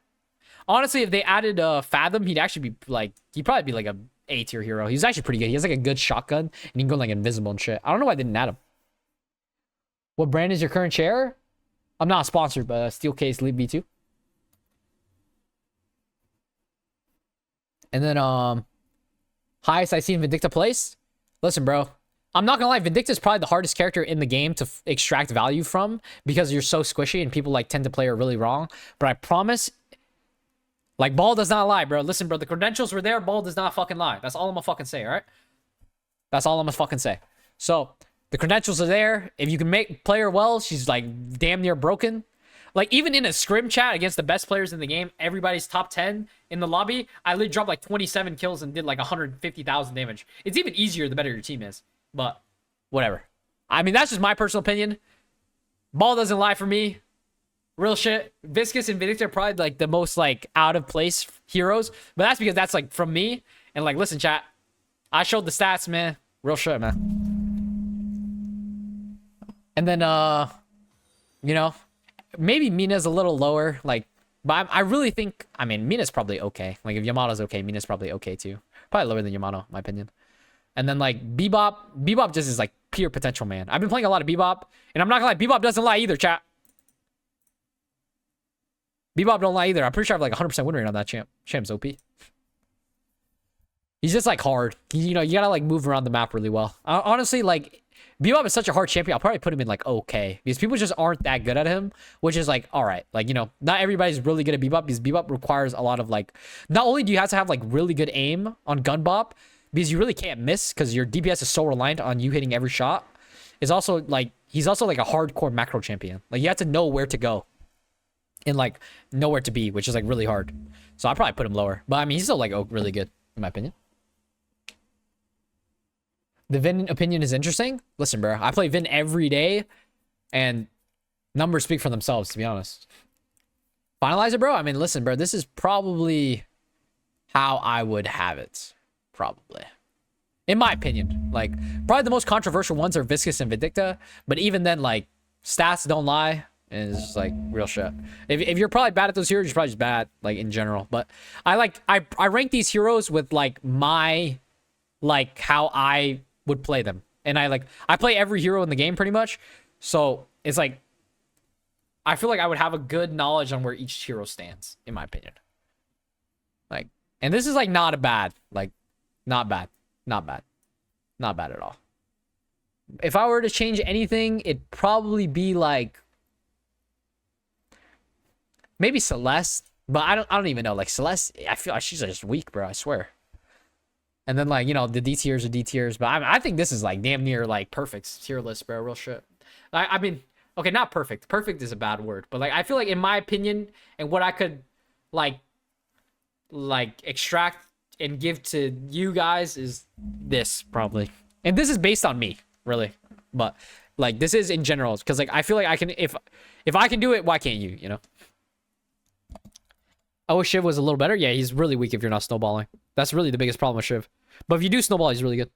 Honestly, if they added Fathom, he'd actually be, like, he'd probably be, like, a A-tier hero. He's actually pretty good. He has, like, a good shotgun, and he can go, like, invisible and shit. I don't know why I didn't add him. What brand is your current chair? I'm not sponsored, but Steelcase League V2. And then, highest I seen Vindicta place? Listen, bro. I'm not gonna lie, Vindicta is probably the hardest character in the game to extract value from because you're so squishy and people, like, tend to play her really wrong. But I promise... Like, Ball does not lie, bro. Listen, bro, the credentials were there. Ball does not fucking lie. That's all I'm gonna fucking say, all right? That's all I'm gonna fucking say. So, the credentials are there. If you can play her well, she's, like, damn near broken. Like, even in a scrim chat against the best players in the game, everybody's top 10 in the lobby, I literally dropped, like, 27 kills and did, like, 150,000 damage. It's even easier the better your team is. But, whatever. I mean, that's just my personal opinion. Ball doesn't lie for me. Real shit. Viscous and Vindicta are probably, like, the most, like, out of place heroes. But that's because that's, like, from me. And, like, listen, chat. I showed the stats, man. Real shit, man. And then, you know, maybe Mina's a little lower. Like, but I really think, I mean, Mina's probably okay. Like, if Yamato's okay, Mina's probably okay, too. Probably lower than Yamato, in my opinion. And then, like, Bebop. Bebop just is, like, pure potential, man. I've been playing a lot of Bebop. And I'm not gonna lie, Bebop doesn't lie either, chat. Bebop don't lie either. I'm pretty sure I have, like, 100% win rate on that champ. Champ's OP. He's just, like, hard. You know, you gotta, like, move around the map really well. Honestly, like, Bebop is such a hard champion. I'll probably put him in, like, okay. Because people just aren't that good at him. Which is, like, alright. Like, you know, not everybody's really good at Bebop. Because Bebop requires a lot of, like... Not only do you have to have, like, really good aim on gun bop. Because you really can't miss. Because your DPS is so reliant on you hitting every shot. It's also, like... He's also, like, a hardcore macro champion. Like, you have to know where to go. And, like, nowhere to be, which is, like, really hard. So I'd probably put him lower. But, I mean, he's still, like, really good, in my opinion. The Vin opinion is interesting. Listen, bro, I play Vin every day, and numbers speak for themselves, to be honest. finalize it, bro. I mean, listen, bro. This is probably how I would have it. Probably. In my opinion. Like, probably the most controversial ones are Viscous and Vindicta. But even then, like, stats don't lie. And it's just, like, real shit. If you're probably bad at those heroes, you're probably just bad, like, in general. But I rank these heroes with, like, my, like, how I would play them. And I play every hero in the game pretty much. So it's like, I feel like I would have a good knowledge on where each hero stands, in my opinion. Like, and this is like not a bad, like, not bad at all. If I were to change anything, it'd probably be like maybe Celeste, but I don't even know. Like Celeste, I feel like she's just weak, bro. I swear. And then, like, you know, the D tiers are D tiers. But I think this is, like, damn near, like, perfect tier list, bro. Real shit. I mean, okay, not perfect. Perfect is a bad word. But, like, I feel like, in my opinion, and what I could, like extract and give to you guys is this, probably. And this is based on me, really. But, like, this is in general. Because, like, I feel like I can, if I can do it, why can't you, you know? I wish Shiv was a little better. Yeah, he's really weak if you're not snowballing. That's really the biggest problem with Shiv. But if you do snowball, he's really good.